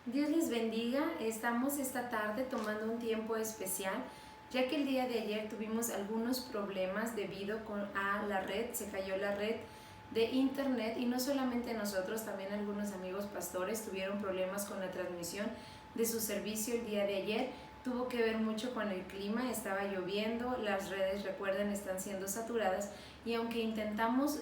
Dios les bendiga. Estamos esta tarde tomando un tiempo especial, ya que el día de ayer tuvimos algunos problemas debido a la red, se cayó la red de internet y no solamente nosotros, también algunos amigos pastores tuvieron problemas con la transmisión de su servicio el día de ayer. Tuvo que ver mucho con el clima, estaba lloviendo, las redes, recuerden, están siendo saturadas y aunque intentamos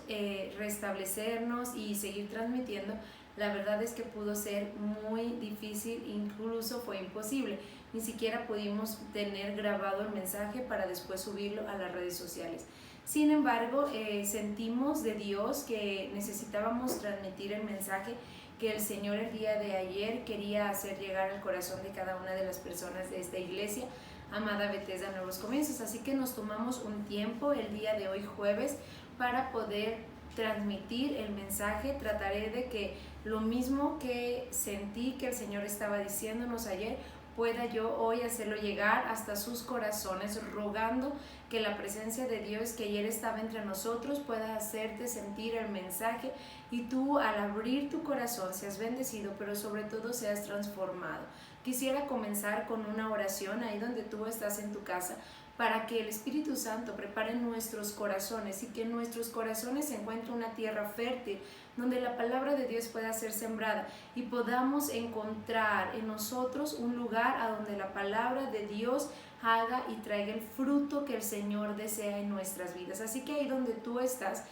restablecernos y seguir transmitiendo, la verdad es que pudo ser muy difícil, incluso fue imposible. Ni siquiera pudimos tener grabado el mensaje para después subirlo a las redes sociales. Sin embargo, sentimos de Dios que necesitábamos transmitir el mensaje que el Señor el día de ayer quería hacer llegar al corazón de cada una de las personas de esta iglesia, Amada Bethesda Nuevos Comienzos. Así que nos tomamos un tiempo el día de hoy jueves para poder transmitir el mensaje. Trataré de que lo mismo que sentí que el Señor estaba diciéndonos ayer, pueda yo hoy hacerlo llegar hasta sus corazones, rogando que la presencia de Dios que ayer estaba entre nosotros pueda hacerte sentir el mensaje y tú al abrir tu corazón seas bendecido, pero sobre todo seas transformado. Quisiera comenzar con una oración ahí donde tú estás en tu casa, para que el Espíritu Santo prepare nuestros corazones y que en nuestros corazones se encuentre una tierra fértil donde la palabra de Dios pueda ser sembrada y podamos encontrar en nosotros un lugar a donde la palabra de Dios haga y traiga el fruto que el Señor desea en nuestras vidas. Así que ahí donde tú estás,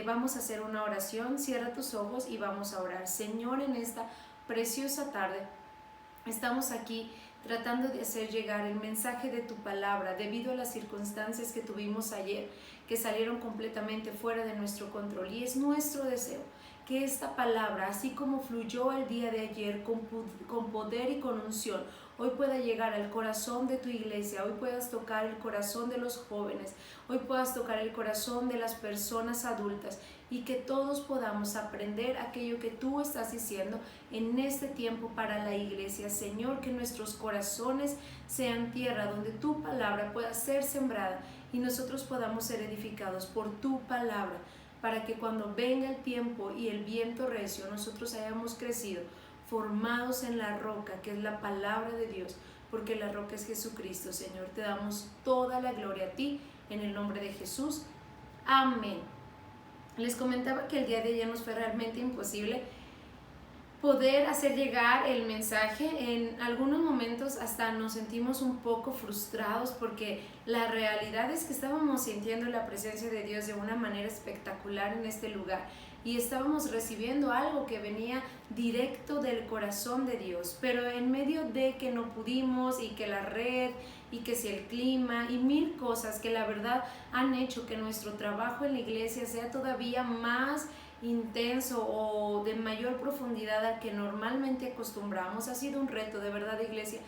vamos a hacer una oración. Cierra tus ojos y vamos a orar. Señor, en esta preciosa tarde estamos aquí tratando de hacer llegar el mensaje de tu palabra debido a las circunstancias que tuvimos ayer, que salieron completamente fuera de nuestro control. Y es nuestro deseo que esta palabra, así como fluyó el día de ayer con poder y con unción, hoy pueda llegar al corazón de tu iglesia, hoy puedas tocar el corazón de los jóvenes, hoy puedas tocar el corazón de las personas adultas y que todos podamos aprender aquello que tú estás diciendo en este tiempo para la iglesia. Señor, que nuestros corazones sean tierra donde tu palabra pueda ser sembrada y nosotros podamos ser edificados por tu palabra, para que cuando venga el tiempo y el viento recio, nosotros hayamos crecido formados en la roca, que es la palabra de Dios, porque la roca es Jesucristo. Señor, te damos toda la gloria a ti, en el nombre de Jesús. Amén. Les comentaba que el día de ayer nos fue realmente imposible poder hacer llegar el mensaje. En algunos momentos hasta nos sentimos un poco frustrados porque la realidad es que estábamos sintiendo la presencia de Dios de una manera espectacular en este lugar y estábamos recibiendo algo que venía directo del corazón de Dios, pero en medio de que no pudimos y que la red y que si el clima y mil cosas que la verdad han hecho que nuestro trabajo en la iglesia sea todavía más intenso o de mayor profundidad al que normalmente acostumbramos. Ha sido un reto, de verdad, iglesia.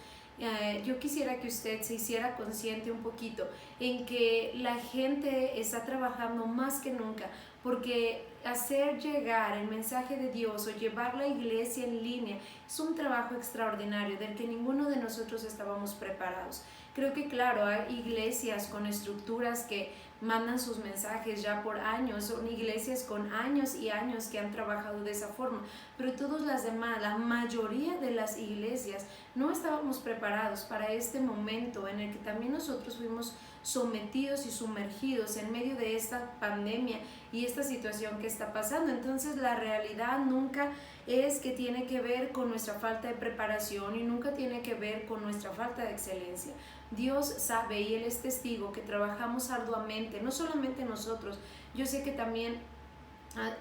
Yo quisiera que usted se hiciera consciente un poquito en que la gente está trabajando más que nunca, porque hacer llegar el mensaje de Dios o llevar la iglesia en línea es un trabajo extraordinario del que ninguno de nosotros estábamos preparados. Creo que claro, hay iglesias con estructuras que mandan sus mensajes ya por años, son iglesias con años y años que han trabajado de esa forma, pero todas las demás, la mayoría de las iglesias no estábamos preparados para este momento en el que también nosotros fuimos sometidos y sumergidos en medio de esta pandemia y esta situación que está pasando. Entonces la realidad nunca es que tiene que ver con nuestra falta de preparación y nunca tiene que ver con nuestra falta de excelencia. Dios sabe y Él es testigo que trabajamos arduamente, no solamente nosotros. Yo sé que también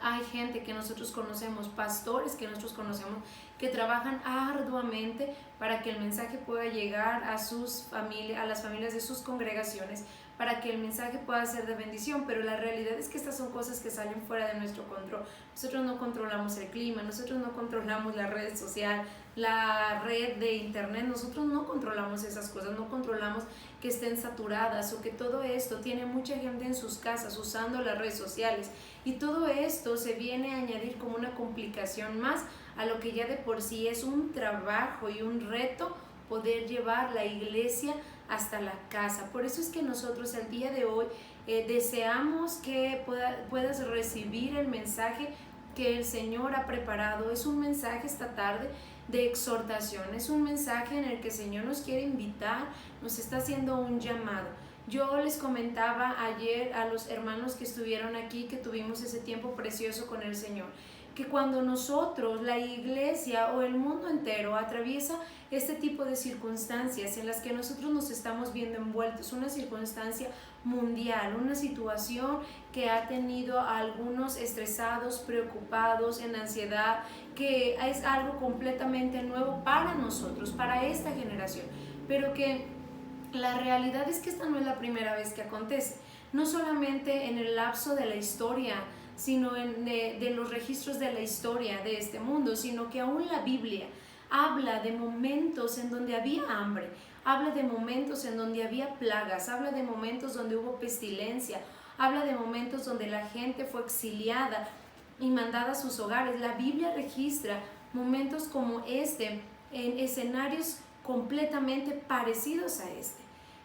hay gente que nosotros conocemos, pastores que nosotros conocemos, que trabajan arduamente para que el mensaje pueda llegar a sus familias, a las familias de sus congregaciones, para que el mensaje pueda ser de bendición, pero la realidad es que estas son cosas que salen fuera de nuestro control. Nosotros no controlamos el clima, nosotros no controlamos la red social, la red de internet, nosotros no controlamos esas cosas, no controlamos que estén saturadas o que todo esto tiene mucha gente en sus casas usando las redes sociales y todo esto se viene a añadir como una complicación más a lo que ya de por sí es un trabajo y un reto poder llevar la iglesia hasta la casa. Por eso es que nosotros el día de hoy deseamos que puedas recibir el mensaje que el Señor ha preparado. Es un mensaje esta tarde de exhortación, es un mensaje en el que el Señor nos quiere invitar, nos está haciendo un llamado. Yo les comentaba ayer a los hermanos que estuvieron aquí, que tuvimos ese tiempo precioso con el Señor, que cuando nosotros, la iglesia o el mundo entero atraviesa este tipo de circunstancias en las que nosotros nos estamos viendo envueltos, una circunstancia mundial, una situación que ha tenido a algunos estresados, preocupados, en ansiedad, que es algo completamente nuevo para nosotros, para esta generación, pero que la realidad es que esta no es la primera vez que acontece, no solamente en el lapso de la historia, sino de los registros de la historia de este mundo, sino que aún la Biblia habla de momentos en donde había hambre, habla de momentos en donde había plagas, habla de momentos donde hubo pestilencia, habla de momentos donde la gente fue exiliada y mandada a sus hogares. La Biblia registra momentos como este en escenarios completamente parecidos a este.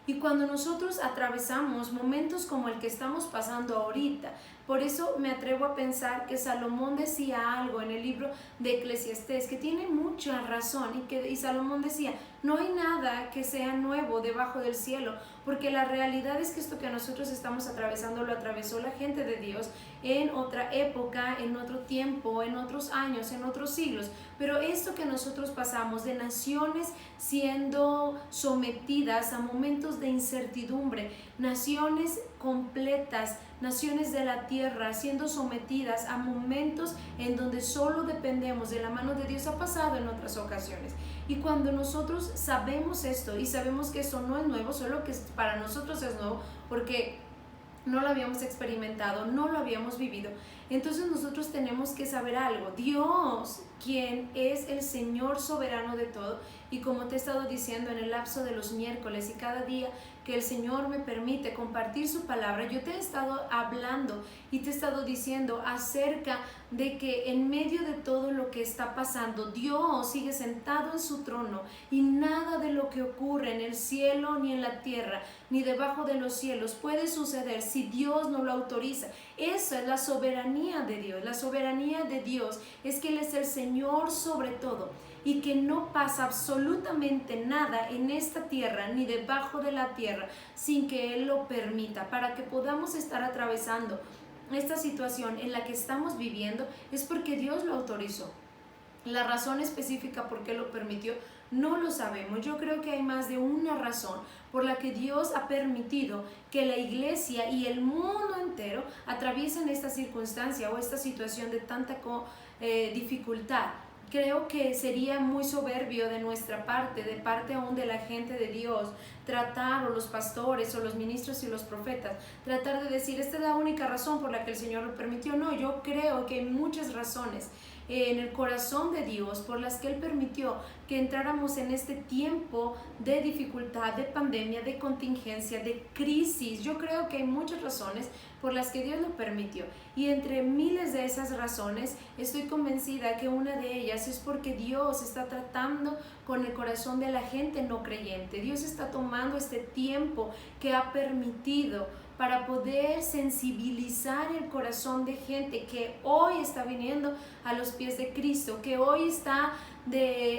Y cuando nosotros atravesamos momentos como el que estamos pasando ahorita, por eso me atrevo a pensar que Salomón decía algo en el libro de Eclesiastés que tiene mucha razón, y Salomón decía, no hay nada que sea nuevo debajo del cielo, porque la realidad es que esto que nosotros estamos atravesando lo atravesó la gente de Dios en otra época, en otro tiempo, en otros años, en otros siglos. Pero esto que nosotros pasamos de naciones siendo sometidas a momentos de incertidumbre, naciones completas, naciones de la tierra siendo sometidas a momentos en donde solo dependemos de la mano de Dios, ha pasado en otras ocasiones. Y cuando nosotros sabemos esto y sabemos que eso no es nuevo, solo que para nosotros es nuevo porque no lo habíamos experimentado, no lo habíamos vivido, entonces nosotros tenemos que saber algo. Dios, quien es el Señor soberano de todo, y como te he estado diciendo en el lapso de los miércoles y cada día que el Señor me permite compartir su palabra, yo te he estado hablando y te he estado diciendo acerca de que en medio de todo lo que está pasando, Dios sigue sentado en su trono y nada de lo que ocurre en el cielo ni en la tierra ni debajo de los cielos puede suceder si Dios no lo autoriza. Esa es la soberanía de Dios. La soberanía de Dios es que Él es el Señor sobre todo y que no pasa absolutamente nada en esta tierra ni debajo de la tierra sin que Él lo permita. Para que podamos estar atravesando esta situación en la que estamos viviendo es porque Dios lo autorizó. La razón específica por qué lo permitió no lo sabemos. Yo creo que hay más de una razón por la que Dios ha permitido que la iglesia y el mundo entero atraviesen esta circunstancia o esta situación de tanta dificultad. Creo que sería muy soberbio de nuestra parte, de parte aún de la gente de Dios, tratar, o los pastores, o los ministros y los profetas, tratar de decir, esta es la única razón por la que el Señor lo permitió. No, yo creo que hay muchas razones en el corazón de Dios por las que Él permitió que entráramos en este tiempo de dificultad, de pandemia, de contingencia, de crisis. Yo creo que hay muchas razones por las que Dios lo permitió, y entre miles de esas razones estoy convencida que una de ellas es porque Dios está tratando con el corazón de la gente no creyente. Dios está tomando este tiempo que ha permitido para poder sensibilizar el corazón de gente que hoy está viniendo a los pies de Cristo, que hoy está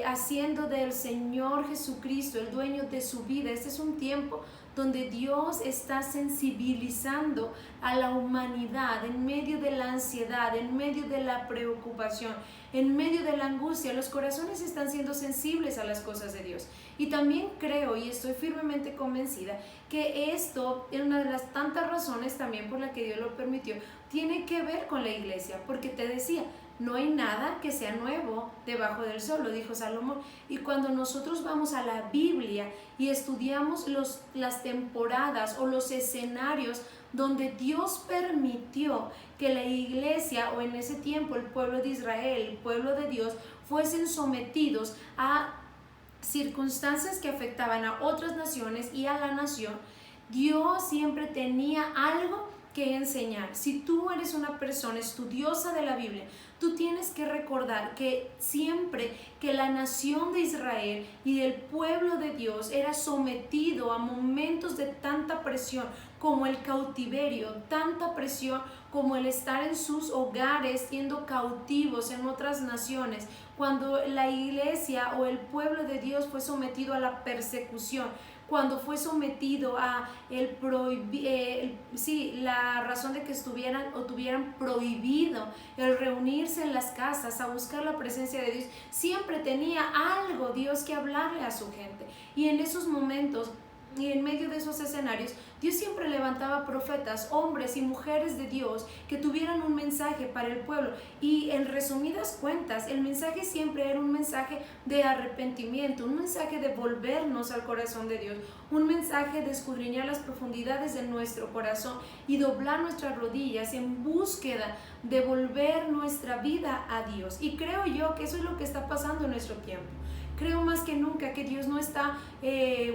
haciendo del Señor Jesucristo el dueño de su vida. Este es un tiempo donde Dios está sensibilizando a la humanidad en medio de la ansiedad, en medio de la preocupación, en medio de la angustia. Los corazones están siendo sensibles a las cosas de Dios. Y también creo y estoy firmemente convencida que esto es una de las tantas razones también por la que Dios lo permitió. Tiene que ver con la iglesia, porque te decía, no hay nada que sea nuevo debajo del sol, lo dijo Salomón. Y cuando nosotros vamos a la Biblia y estudiamos las temporadas o los escenarios donde Dios permitió que la iglesia, o en ese tiempo el pueblo de Israel, el pueblo de Dios, fuesen sometidos a circunstancias que afectaban a otras naciones y a la nación, Dios siempre tenía algo que enseñar. Si tú eres una persona estudiosa de la Biblia, Tú tienes que recordar que siempre que la nación de Israel y el pueblo de Dios era sometido a momentos de tanta presión como el cautiverio, tanta presión como el estar en sus hogares siendo cautivos en otras naciones, cuando la iglesia o el pueblo de Dios fue sometido a la persecución, cuando fue sometido a la razón de que estuvieran o tuvieran prohibido el reunirse en las casas a buscar la presencia de Dios, siempre tenía algo Dios que hablarle a su gente. Y en esos momentos y en medio de esos escenarios, Dios siempre levantaba profetas, hombres y mujeres de Dios que tuvieran un mensaje para el pueblo. Y en resumidas cuentas, el mensaje siempre era un mensaje de arrepentimiento, un mensaje de volvernos al corazón de Dios, un mensaje de escudriñar las profundidades de nuestro corazón y doblar nuestras rodillas en búsqueda de volver nuestra vida a Dios. Y creo yo que eso es lo que está pasando en nuestro tiempo. Creo más que nunca que Dios no está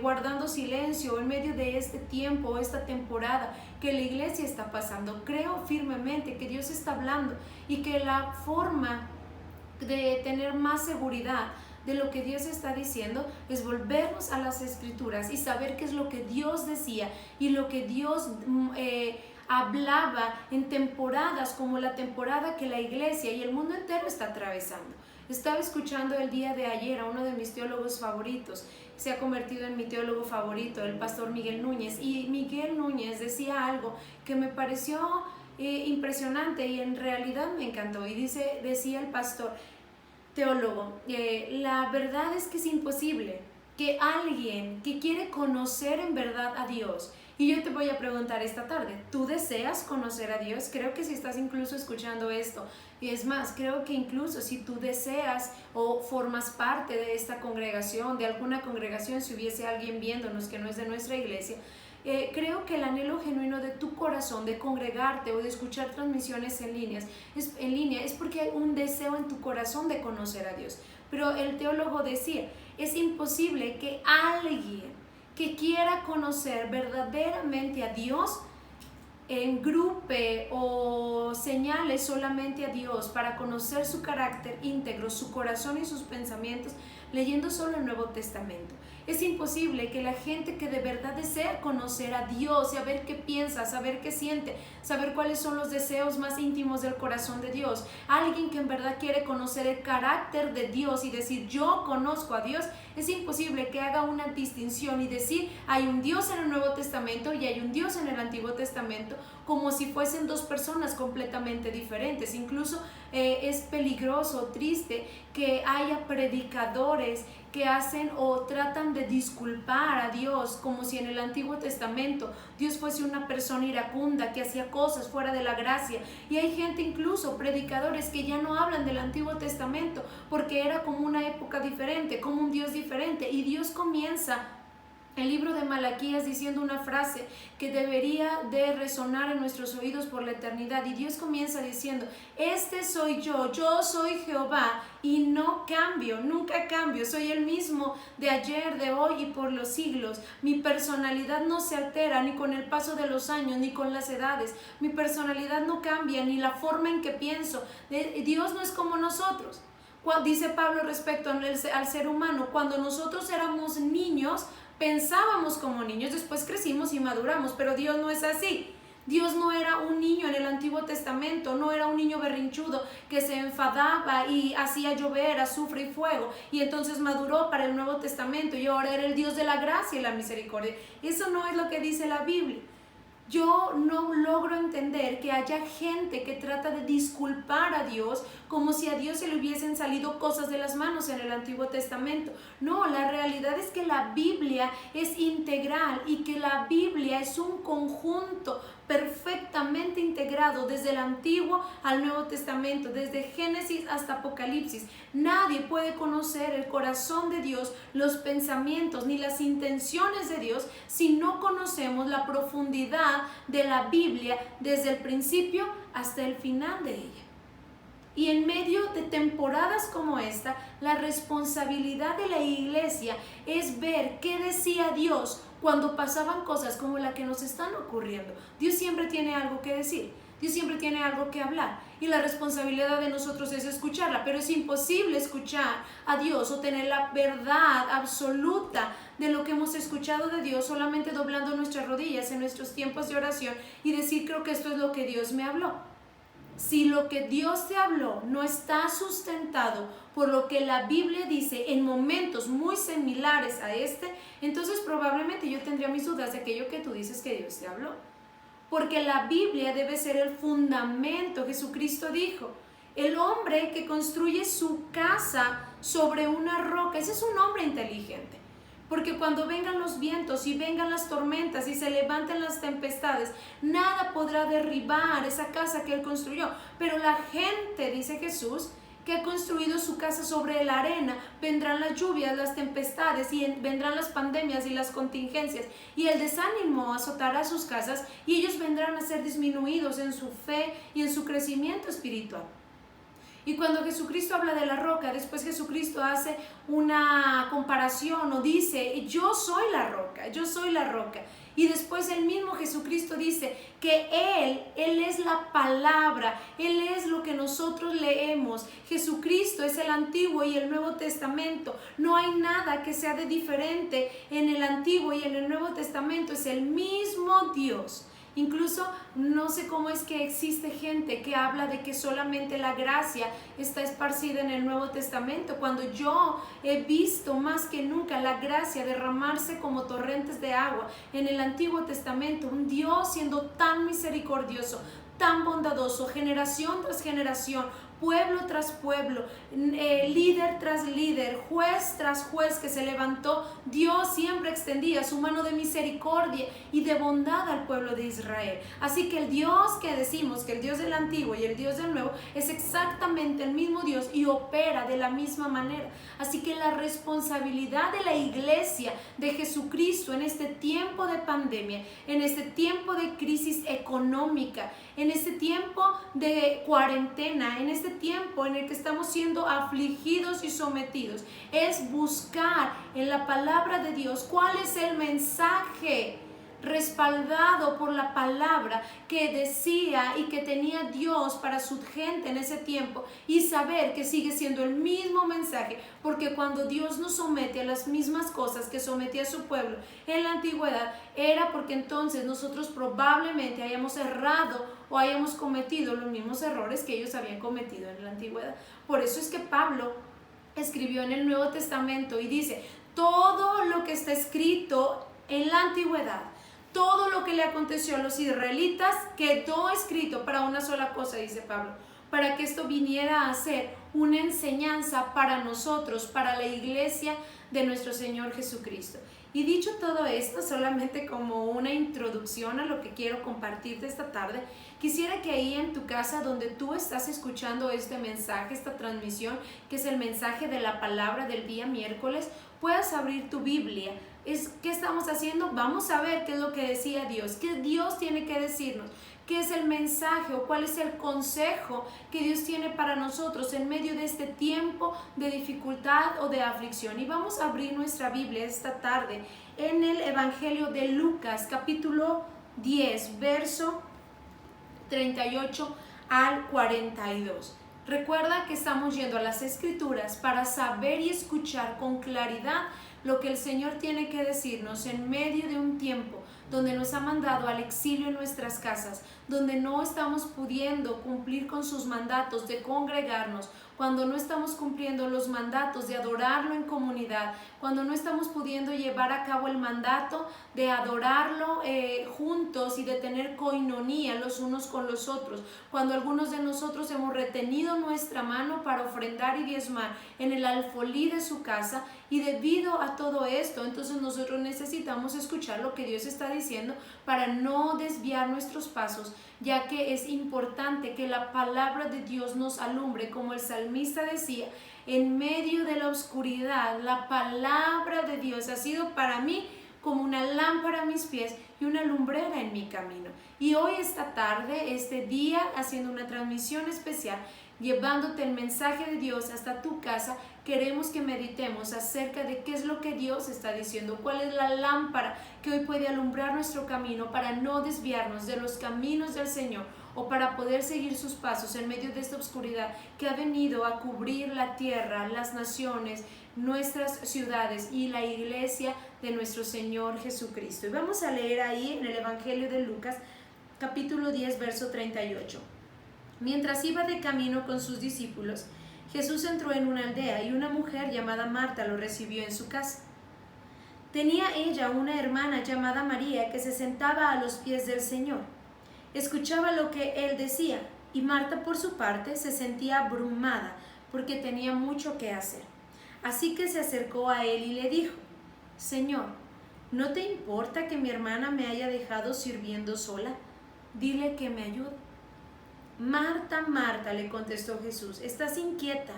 guardando silencio en medio de este tiempo, esta temporada que la iglesia está pasando. Creo firmemente que Dios está hablando y que la forma de tener más seguridad de lo que Dios está diciendo es volvernos a las Escrituras y saber qué es lo que Dios decía y lo que Dios hablaba en temporadas como la temporada que la iglesia y el mundo entero está atravesando. Estaba escuchando el día de ayer a uno de mis teólogos favoritos, se ha convertido en mi teólogo favorito, el pastor Miguel Núñez, y Miguel Núñez decía algo que me pareció impresionante y en realidad me encantó. Y decía el pastor teólogo, la verdad es que es imposible que alguien que quiere conocer en verdad a Dios, y yo te voy a preguntar esta tarde, ¿tú deseas conocer a Dios? Creo que si estás incluso escuchando esto, y es más, creo que incluso si tú deseas o formas parte de esta congregación, de alguna congregación, si hubiese alguien viéndonos que no es de nuestra iglesia, creo que el anhelo genuino de tu corazón de congregarte o de escuchar transmisiones en línea es porque hay un deseo en tu corazón de conocer a Dios. Pero el teólogo decía, es imposible que alguien que quiera conocer verdaderamente a Dios engrupe o señale solamente a Dios para conocer su carácter íntegro, su corazón y sus pensamientos leyendo solo el Nuevo Testamento. Es imposible que la gente que de verdad desea conocer a Dios, saber qué piensa, saber qué siente, saber cuáles son los deseos más íntimos del corazón de Dios, alguien que en verdad quiere conocer el carácter de Dios y decir yo conozco a Dios, es imposible que haga una distinción y decir hay un Dios en el Nuevo Testamento y hay un Dios en el Antiguo Testamento, como si fuesen dos personas completamente diferentes. Incluso es peligroso, triste que haya predicadores que hacen o tratan de disculpar a Dios como si en el Antiguo Testamento Dios fuese una persona iracunda que hacía cosas fuera de la gracia. Y hay gente, incluso predicadores, que ya no hablan del Antiguo Testamento porque era como una época diferente, como un Dios diferente. Y Dios comienza el libro de Malaquías diciendo una frase que debería de resonar en nuestros oídos por la eternidad, y Dios comienza diciendo, este soy yo soy Jehová y no cambio, nunca cambio, soy el mismo de ayer, de hoy y por los siglos. Mi personalidad no se altera ni con el paso de los años ni con las edades, mi personalidad no cambia ni la forma en que pienso. Dios no es como nosotros. Dice Pablo respecto al ser humano, cuando nosotros éramos niños pensábamos como niños, después crecimos y maduramos, pero Dios no es así. Dios no era un niño en el Antiguo Testamento, no era un niño berrinchudo que se enfadaba y hacía llover azufre y fuego y entonces maduró para el Nuevo Testamento y ahora era el Dios de la gracia y la misericordia. Eso no es lo que dice la Biblia. Yo no logro entender que haya gente que trata de disculpar a Dios como si a Dios se le hubiesen salido cosas de las manos en el Antiguo Testamento. No, la realidad es que la Biblia es integral y que la Biblia es un conjunto perfectamente integrado desde el Antiguo al Nuevo Testamento, desde Génesis hasta Apocalipsis. Nadie puede conocer el corazón de Dios, los pensamientos ni las intenciones de Dios si no conocemos la profundidad de la Biblia desde el principio hasta el final de ella. Y en medio de temporadas como esta, la responsabilidad de la iglesia es ver qué decía Dios cuando pasaban cosas como la que nos están ocurriendo. Dios siempre tiene algo que decir. Dios siempre tiene algo que hablar y la responsabilidad de nosotros es escucharla, pero es imposible escuchar a Dios o tener la verdad absoluta de lo que hemos escuchado de Dios solamente doblando nuestras rodillas en nuestros tiempos de oración y decir creo que esto es lo que Dios me habló. Si lo que Dios te habló no está sustentado por lo que la Biblia dice en momentos muy similares a este, entonces probablemente yo tendría mis dudas de aquello que tú dices que Dios te habló. Porque la Biblia debe ser el fundamento. Jesucristo dijo, el hombre que construye su casa sobre una roca, ese es un hombre inteligente. Porque cuando vengan los vientos y vengan las tormentas y se levanten las tempestades, nada podrá derribar esa casa que él construyó. Pero la gente, dice Jesús, que ha construido su casa sobre la arena, vendrán las lluvias, las tempestades y vendrán las pandemias y las contingencias y el desánimo azotará sus casas y ellos vendrán a ser disminuidos en su fe y en su crecimiento espiritual. Y cuando Jesucristo habla de la roca, después Jesucristo hace una comparación o dice, yo soy la roca, yo soy la roca. Y después el mismo Jesucristo dice que Él es la palabra, Él es lo que nosotros leemos. Jesucristo es el Antiguo y el Nuevo Testamento. No hay nada que sea de diferente en el Antiguo y en el Nuevo Testamento. Es el mismo Dios. Incluso no sé cómo es que existe gente que habla de que solamente la gracia está esparcida en el Nuevo Testamento, cuando yo he visto más que nunca la gracia derramarse como torrentes de agua en el Antiguo Testamento, un Dios siendo tan misericordioso, tan bondadoso, generación tras generación, pueblo tras pueblo, líder tras líder, juez tras juez que se levantó. Dios siempre extendía su mano de misericordia y de bondad al pueblo de Israel. Así que el Dios que decimos, que el Dios del Antiguo y el Dios del Nuevo, es exactamente el mismo Dios y opera de la misma manera. Así que la responsabilidad de la iglesia de Jesucristo en este tiempo de pandemia, en este tiempo de crisis económica, en este tiempo de cuarentena, en este tiempo en el que estamos siendo afligidos y sometidos, es buscar en la palabra de Dios cuál es el mensaje respaldado por la palabra que decía y que tenía Dios para su gente en ese tiempo, y saber que sigue siendo el mismo mensaje, porque cuando Dios nos somete a las mismas cosas que sometía a su pueblo en la antigüedad, era porque entonces nosotros probablemente hayamos errado o hayamos cometido los mismos errores que ellos habían cometido en la antigüedad. Por eso es que Pablo escribió en el Nuevo Testamento y dice, todo lo que está escrito en la antigüedad, todo lo que le aconteció a los israelitas quedó escrito para una sola cosa, dice Pablo, para que esto viniera a ser una enseñanza para nosotros, para la iglesia de nuestro Señor Jesucristo. Y dicho todo esto, solamente como una introducción a lo que quiero compartirte esta tarde, quisiera que ahí en tu casa donde tú estás escuchando este mensaje, esta transmisión, que es el mensaje de la palabra del día miércoles, puedas abrir tu Biblia. ¿Qué estamos haciendo? Vamos a ver qué es lo que decía Dios, qué Dios tiene que decirnos, qué es el mensaje o cuál es el consejo que Dios tiene para nosotros en medio de este tiempo de dificultad o de aflicción. Y vamos a abrir nuestra Biblia esta tarde en el Evangelio de Lucas, capítulo 10, verso 38 al 42. Recuerda que estamos yendo a las Escrituras para saber y escuchar con claridad lo que el Señor tiene que decirnos en medio de un tiempo donde nos ha mandado al exilio en nuestras casas, donde no estamos pudiendo cumplir con sus mandatos de congregarnos, cuando no estamos cumpliendo los mandatos de adorarlo en comunidad, cuando no estamos pudiendo llevar a cabo el mandato de adorarlo juntos y de tener coinonía los unos con los otros, cuando algunos de nosotros hemos retenido nuestra mano para ofrendar y diezmar en el alfolí de su casa, y debido a todo esto, entonces nosotros necesitamos escuchar lo que Dios está diciendo para no desviar nuestros pasos, ya que es importante que la palabra de Dios nos alumbre, como el salmista decía, en medio de la oscuridad, la palabra de Dios ha sido para mí como una lámpara a mis pies y una lumbrera en mi camino. Y hoy, esta tarde, este día, haciendo una transmisión especial, llevándote el mensaje de Dios hasta tu casa, queremos que meditemos acerca de qué es lo que Dios está diciendo, cuál es la lámpara que hoy puede alumbrar nuestro camino para no desviarnos de los caminos del Señor. o para poder seguir sus pasos en medio de esta oscuridad que ha venido a cubrir la tierra, las naciones, nuestras ciudades y la iglesia de nuestro Señor Jesucristo. Y vamos a leer ahí en el Evangelio de Lucas, capítulo 10, verso 38. Mientras iba de camino con sus discípulos, Jesús entró en una aldea y una mujer llamada Marta lo recibió en su casa. Tenía ella una hermana llamada María que se sentaba a los pies del Señor. Escuchaba lo que él decía, y Marta por su parte se sentía abrumada porque tenía mucho que hacer. Así que se acercó a él y le dijo: Señor, ¿no te importa que mi hermana me haya dejado sirviendo sola? Dile que me ayude. Marta, Marta, le contestó Jesús, estás inquieta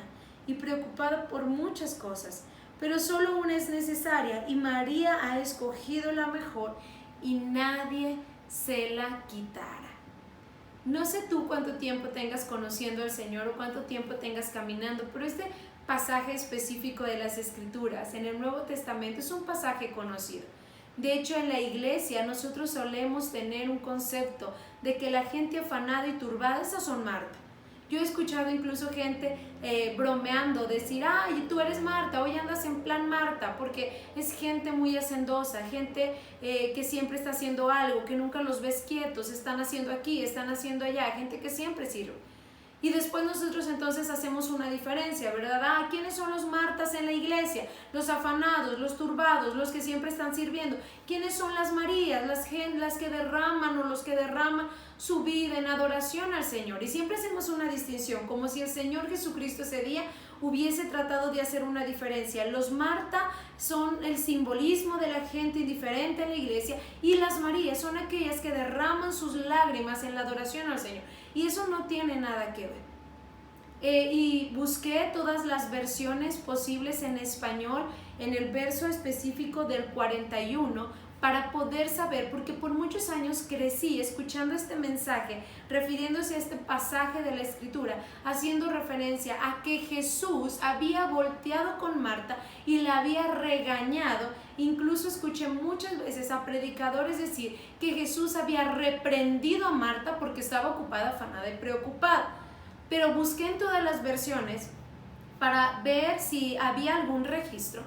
y preocupada por muchas cosas, pero solo una es necesaria, y María ha escogido la mejor, y nadie se la quitará. No sé tú cuánto tiempo tengas conociendo al Señor o cuánto tiempo tengas caminando, pero este pasaje específico de las Escrituras en el Nuevo Testamento es un pasaje conocido. De hecho, en la iglesia nosotros solemos tener un concepto de que la gente afanada y turbada, esas son Marta. Yo he escuchado incluso gente bromeando, decir, ay, tú eres Marta, hoy andas en plan Marta, porque es gente muy hacendosa, gente que siempre está haciendo algo, que nunca los ves quietos, están haciendo aquí, están haciendo allá, gente que siempre sirve. Y después nosotros entonces hacemos una diferencia, ¿verdad? ¿Quiénes son los Martas en la iglesia? Los afanados, los turbados, los que siempre están sirviendo. ¿Quiénes son las Marías? Las que derraman o los que derraman su vida en adoración al Señor. Y siempre hacemos una distinción, como si el Señor Jesucristo ese día hubiese tratado de hacer una diferencia. Los Marta son el simbolismo de la gente indiferente en la iglesia, y las Marías son aquellas que derraman sus lágrimas en la adoración al Señor. Y eso no tiene nada que ver. Y busqué todas las versiones posibles en español en el verso específico del 41 para poder saber, porque por muchos años crecí escuchando este mensaje, refiriéndose a este pasaje de la Escritura, haciendo referencia a que Jesús había volteado con Marta y la había regañado. Incluso escuché muchas veces a predicadores decir que Jesús había reprendido a Marta porque estaba ocupada, afanada y preocupada. Pero busqué en todas las versiones para ver si había algún registro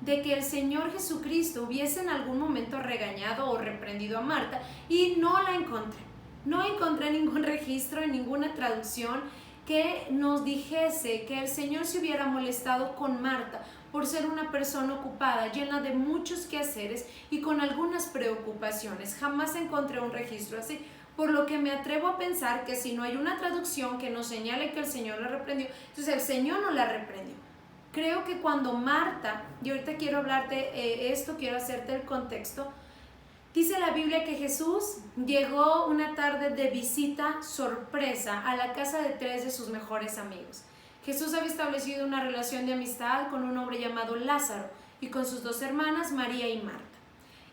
de que el Señor Jesucristo hubiese en algún momento regañado o reprendido a Marta, y no la encontré. No encontré ningún registro en ninguna traducción que nos dijese que el Señor se hubiera molestado con Marta por ser una persona ocupada, llena de muchos quehaceres y con algunas preocupaciones. Jamás encontré un registro así, por lo que me atrevo a pensar que si no hay una traducción que nos señale que el Señor la reprendió, entonces el Señor no la reprendió. Creo que cuando Marta, y ahorita quiero hablarte esto, quiero hacerte el contexto, dice la Biblia que Jesús llegó una tarde de visita sorpresa a la casa de 3 de sus mejores amigos. Jesús había establecido una relación de amistad con un hombre llamado Lázaro y con sus 2 hermanas, María y Marta.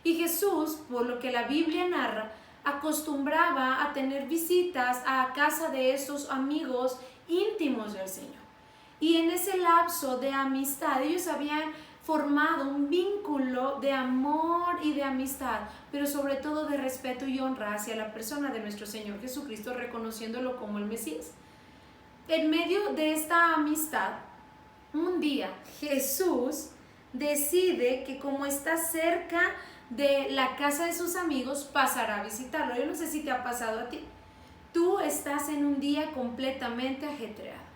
Y Jesús, por lo que la Biblia narra, acostumbraba a tener visitas a casa de esos amigos íntimos del Señor. Y en ese lapso de amistad ellos habían formado un vínculo de amor y de amistad, pero sobre todo de respeto y honra hacia la persona de nuestro Señor Jesucristo, reconociéndolo como el Mesías. En medio de esta amistad, un día Jesús decide que como está cerca de la casa de sus amigos, pasará a visitarlo. Yo no sé si te ha pasado a ti. Tú estás en un día completamente ajetreado.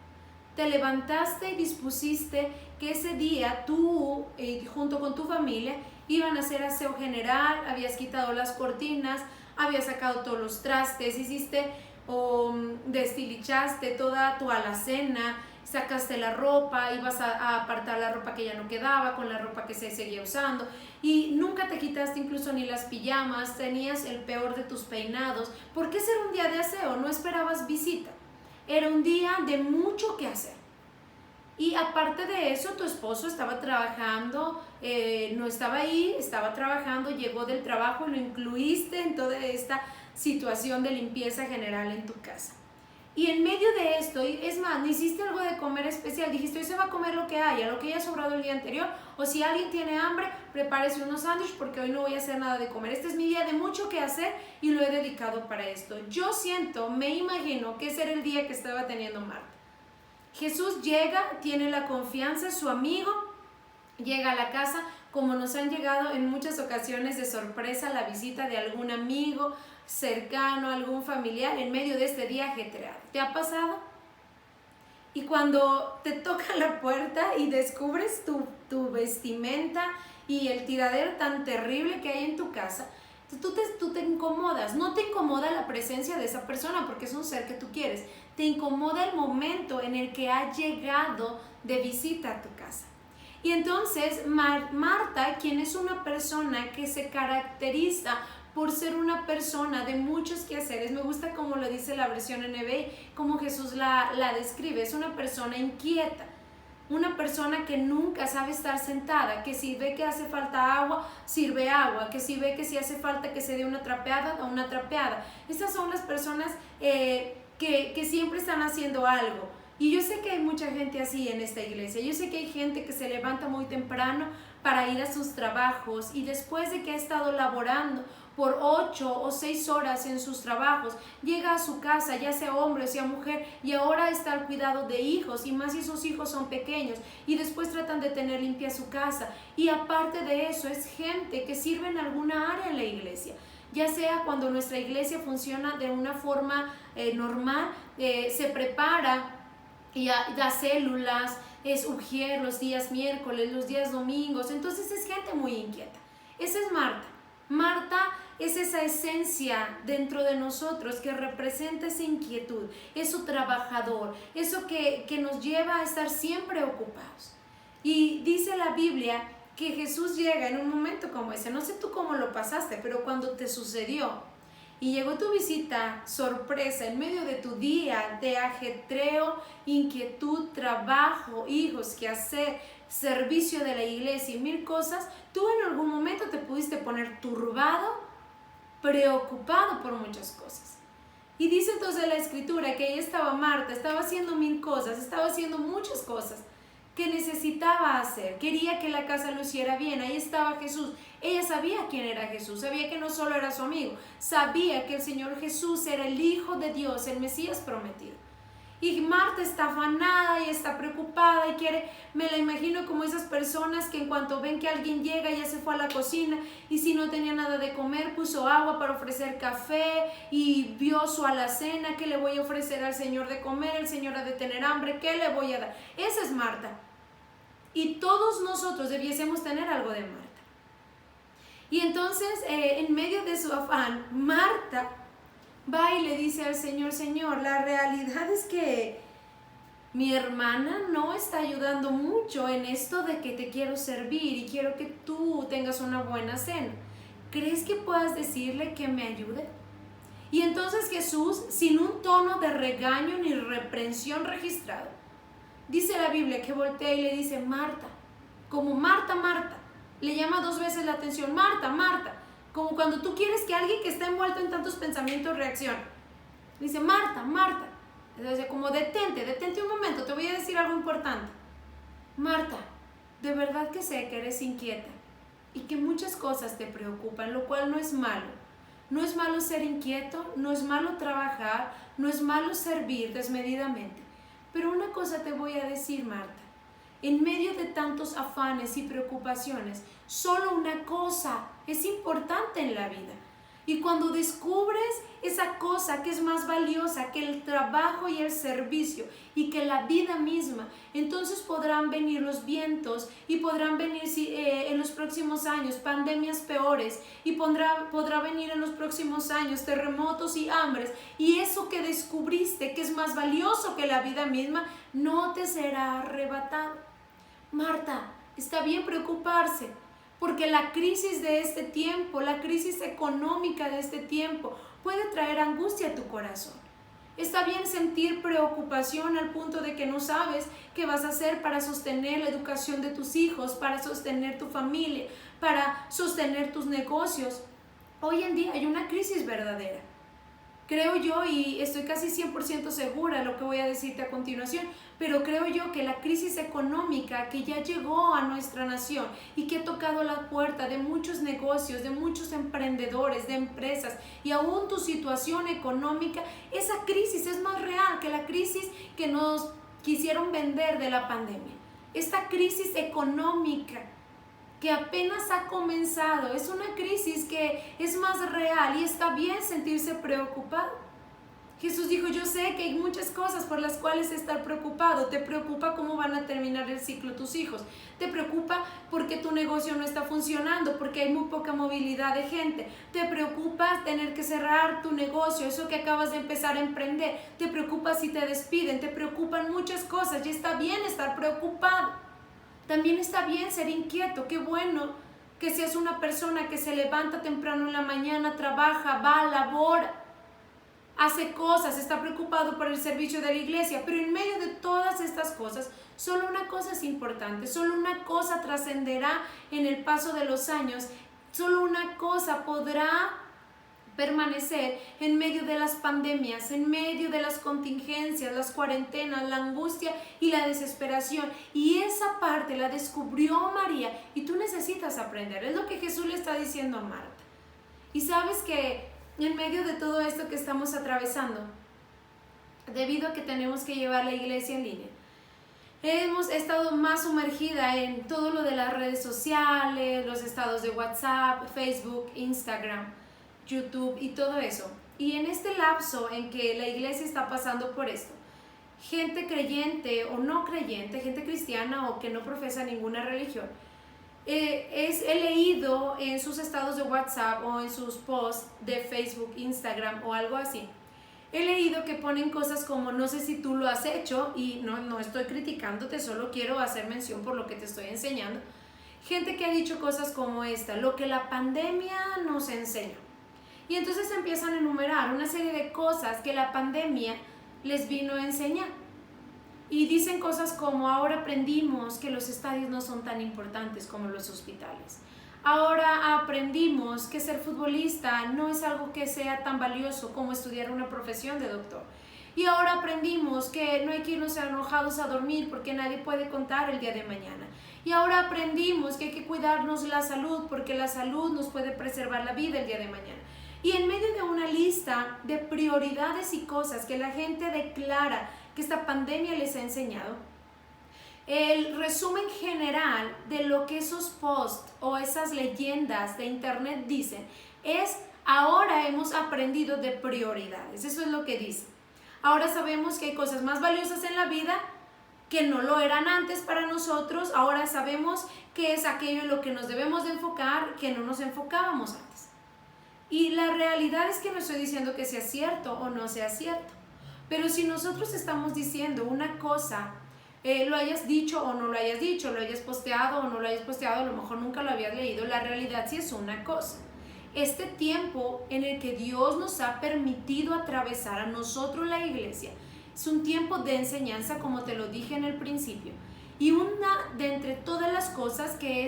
Te levantaste y dispusiste que ese día tú, junto con tu familia, iban a hacer aseo general, habías quitado las cortinas, habías sacado todos los trastes, hiciste o destilichaste toda tu alacena, sacaste la ropa, ibas a apartar la ropa que ya no quedaba con la ropa que se seguía usando, y nunca te quitaste incluso ni las pijamas, tenías el peor de tus peinados, porque ese era un día de aseo, no esperabas visita. Era un día de mucho que hacer. Y aparte de eso, tu esposo estaba trabajando, no estaba ahí, estaba trabajando, llegó del trabajo y lo incluiste en toda esta situación de limpieza general en tu casa. Y en medio de esto, es más, ni hiciste algo de comer especial, dijiste hoy se va a comer lo que haya, lo que haya sobrado el día anterior, o si alguien tiene hambre, prepárese unos sándwiches porque hoy no voy a hacer nada de comer. Este es mi día de mucho que hacer y lo he dedicado para esto. Yo siento, me imagino que ese era el día que estaba teniendo Marta. Jesús llega, tiene la confianza, su amigo llega a la casa, como nos han llegado en muchas ocasiones de sorpresa la visita de algún amigo cercano, algún familiar en medio de este día ajetreado. ¿Te ha pasado? Y cuando te toca la puerta y descubres tu vestimenta y el tiradero tan terrible que hay en tu casa, tú te incomodas. No te incomoda la presencia de esa persona porque es un ser que tú quieres. Te incomoda el momento en el que ha llegado de visita a tu casa. Y entonces Marta, quien es una persona que se caracteriza por ser una persona de muchos quehaceres, me gusta como lo dice la versión NBI, como Jesús la describe, es una persona inquieta, una persona que nunca sabe estar sentada, que si ve que hace falta agua, sirve agua, que si ve que si hace falta que se dé una trapeada, da una trapeada. Estas son las personas que siempre están haciendo algo. Y yo sé que hay mucha gente así en esta iglesia, yo sé que hay gente que se levanta muy temprano para ir a sus trabajos y después de que ha estado laborando por 8 o 6 horas en sus trabajos, llega a su casa, ya sea hombre o sea mujer, y ahora está al cuidado de hijos, y más si esos hijos son pequeños, y después tratan de tener limpia su casa. Y aparte de eso, es gente que sirve en alguna área en la iglesia, ya sea cuando nuestra iglesia funciona de una forma normal, se prepara y da células, es ujier los días miércoles, los días domingos, entonces es gente muy inquieta. Esa es Marta. Marta es esa esencia dentro de nosotros que representa esa inquietud, eso trabajador, eso que nos lleva a estar siempre ocupados. Y dice la Biblia que Jesús llega en un momento como ese, no sé tú cómo lo pasaste, pero cuando te sucedió y llegó tu visita sorpresa en medio de tu día de ajetreo, inquietud, trabajo, hijos, quehacer, servicio de la iglesia y 1000 cosas, tú en algún momento te pudiste poner turbado, preocupado por muchas cosas. Y dice entonces la escritura que ahí estaba Marta, estaba haciendo 1000 cosas, estaba haciendo muchas cosas que necesitaba hacer, quería que la casa lo hiciera bien. Ahí estaba Jesús, ella sabía quién era Jesús, sabía que no solo era su amigo, sabía que el Señor Jesús era el Hijo de Dios, el Mesías prometido. Y Marta está afanada y está preocupada y me la imagino como esas personas que en cuanto ven que alguien llega ya se fue a la cocina y si no tenía nada de comer puso agua para ofrecer café y vio su alacena, ¿qué le voy a ofrecer al Señor de comer? El Señor ha de tener hambre, ¿qué le voy a dar? Esa es Marta. Y todos nosotros debiésemos tener algo de Marta. Y entonces en medio de su afán, Marta va y le dice al Señor, Señor, la realidad es que mi hermana no está ayudando mucho en esto de que te quiero servir y quiero que tú tengas una buena cena. ¿Crees que puedas decirle que me ayude? Y entonces Jesús, sin un tono de regaño ni reprensión registrado, dice la Biblia que voltea y le dice, Marta, como Marta, Marta, le llama 2 veces la atención, Marta, Marta, como cuando tú quieres que alguien que está envuelto en tantos pensamientos reaccione. Dice, Marta, Marta. Entonces, como detente un momento, te voy a decir algo importante. Marta, de verdad que sé que eres inquieta y que muchas cosas te preocupan, lo cual no es malo. No es malo ser inquieto, no es malo trabajar, no es malo servir desmedidamente. Pero una cosa te voy a decir, Marta. En medio de tantos afanes y preocupaciones, solo una cosa es importante en la vida. Y cuando descubres esa cosa que es más valiosa que el trabajo y el servicio y que la vida misma, entonces podrán venir los vientos y podrán venir en los próximos años pandemias peores y podrá venir en los próximos años terremotos y hambres, y eso que descubriste que es más valioso que la vida misma no te será arrebatado. Marta, está bien preocuparse, porque la crisis de este tiempo, la crisis económica de este tiempo, puede traer angustia a tu corazón. Está bien sentir preocupación al punto de que no sabes qué vas a hacer para sostener la educación de tus hijos, para sostener tu familia, para sostener tus negocios. Hoy en día hay una crisis verdadera. Creo yo, y estoy casi 100% segura de lo que voy a decirte a continuación, pero creo yo que la crisis económica que ya llegó a nuestra nación y que ha tocado la puerta de muchos negocios, de muchos emprendedores, de empresas, y aún tu situación económica, esa crisis es más real que la crisis que nos quisieron vender de la pandemia. Esta crisis económica que apenas ha comenzado, es una crisis que es más real y está bien sentirse preocupado. Jesús dijo, yo sé que hay muchas cosas por las cuales estar preocupado. Te preocupa cómo van a terminar el ciclo tus hijos. Te preocupa porque tu negocio no está funcionando, porque hay muy poca movilidad de gente. Te preocupa tener que cerrar tu negocio, eso que acabas de empezar a emprender. Te preocupa si te despiden, te preocupan muchas cosas y está bien estar preocupado. También está bien ser inquieto. Qué bueno que seas una persona que se levanta temprano en la mañana, trabaja, va, labora, hace cosas, está preocupado por el servicio de la iglesia, pero en medio de todas estas cosas, solo una cosa es importante, solo una cosa trascenderá en el paso de los años, solo una cosa podrá permanecer en medio de las pandemias, en medio de las contingencias, las cuarentenas, la angustia y la desesperación. Y esa parte la descubrió María y tú necesitas aprender. Es lo que Jesús le está diciendo a Marta. Y sabes que en medio de todo esto que estamos atravesando, debido a que tenemos que llevar la iglesia en línea, hemos estado más sumergida en todo lo de las redes sociales, los estados de WhatsApp, Facebook, Instagram, YouTube y todo eso. Y en este lapso en que la iglesia está pasando por esto, gente creyente o no creyente, gente cristiana o que no profesa ninguna religión, he leído en sus estados de WhatsApp o en sus posts de Facebook, Instagram o algo así, he leído que ponen cosas como, no sé si tú lo has hecho, y no estoy criticándote, solo quiero hacer mención por lo que te estoy enseñando. Gente que ha dicho cosas como esta, lo que la pandemia nos enseñó. Y entonces empiezan a enumerar una serie de cosas que la pandemia les vino a enseñar. Y dicen cosas como, ahora aprendimos que los estadios no son tan importantes como los hospitales. Ahora aprendimos que ser futbolista no es algo que sea tan valioso como estudiar una profesión de doctor. Y ahora aprendimos que no hay que irnos enojados a dormir porque nadie puede contar el día de mañana. Y ahora aprendimos que hay que cuidarnos la salud porque la salud nos puede preservar la vida el día de mañana. Y en medio de una lista de prioridades y cosas que la gente declara que esta pandemia les ha enseñado, el resumen general de lo que esos posts o esas leyendas de internet dicen es: ahora hemos aprendido de prioridades. Eso es lo que dice. Ahora sabemos que hay cosas más valiosas en la vida que no lo eran antes para nosotros. Ahora sabemos que es aquello en lo que nos debemos de enfocar que no nos enfocábamos antes. Y la realidad es que no estoy diciendo que sea cierto o no sea cierto, pero si nosotros estamos diciendo una cosa, lo hayas dicho o no lo hayas dicho, lo hayas posteado o no lo hayas posteado, a lo mejor nunca lo habías leído, la realidad sí es una cosa. Este tiempo en el que Dios nos ha permitido atravesar a nosotros la iglesia es un tiempo de enseñanza, como te lo dije en el principio, y una de entre todas las cosas que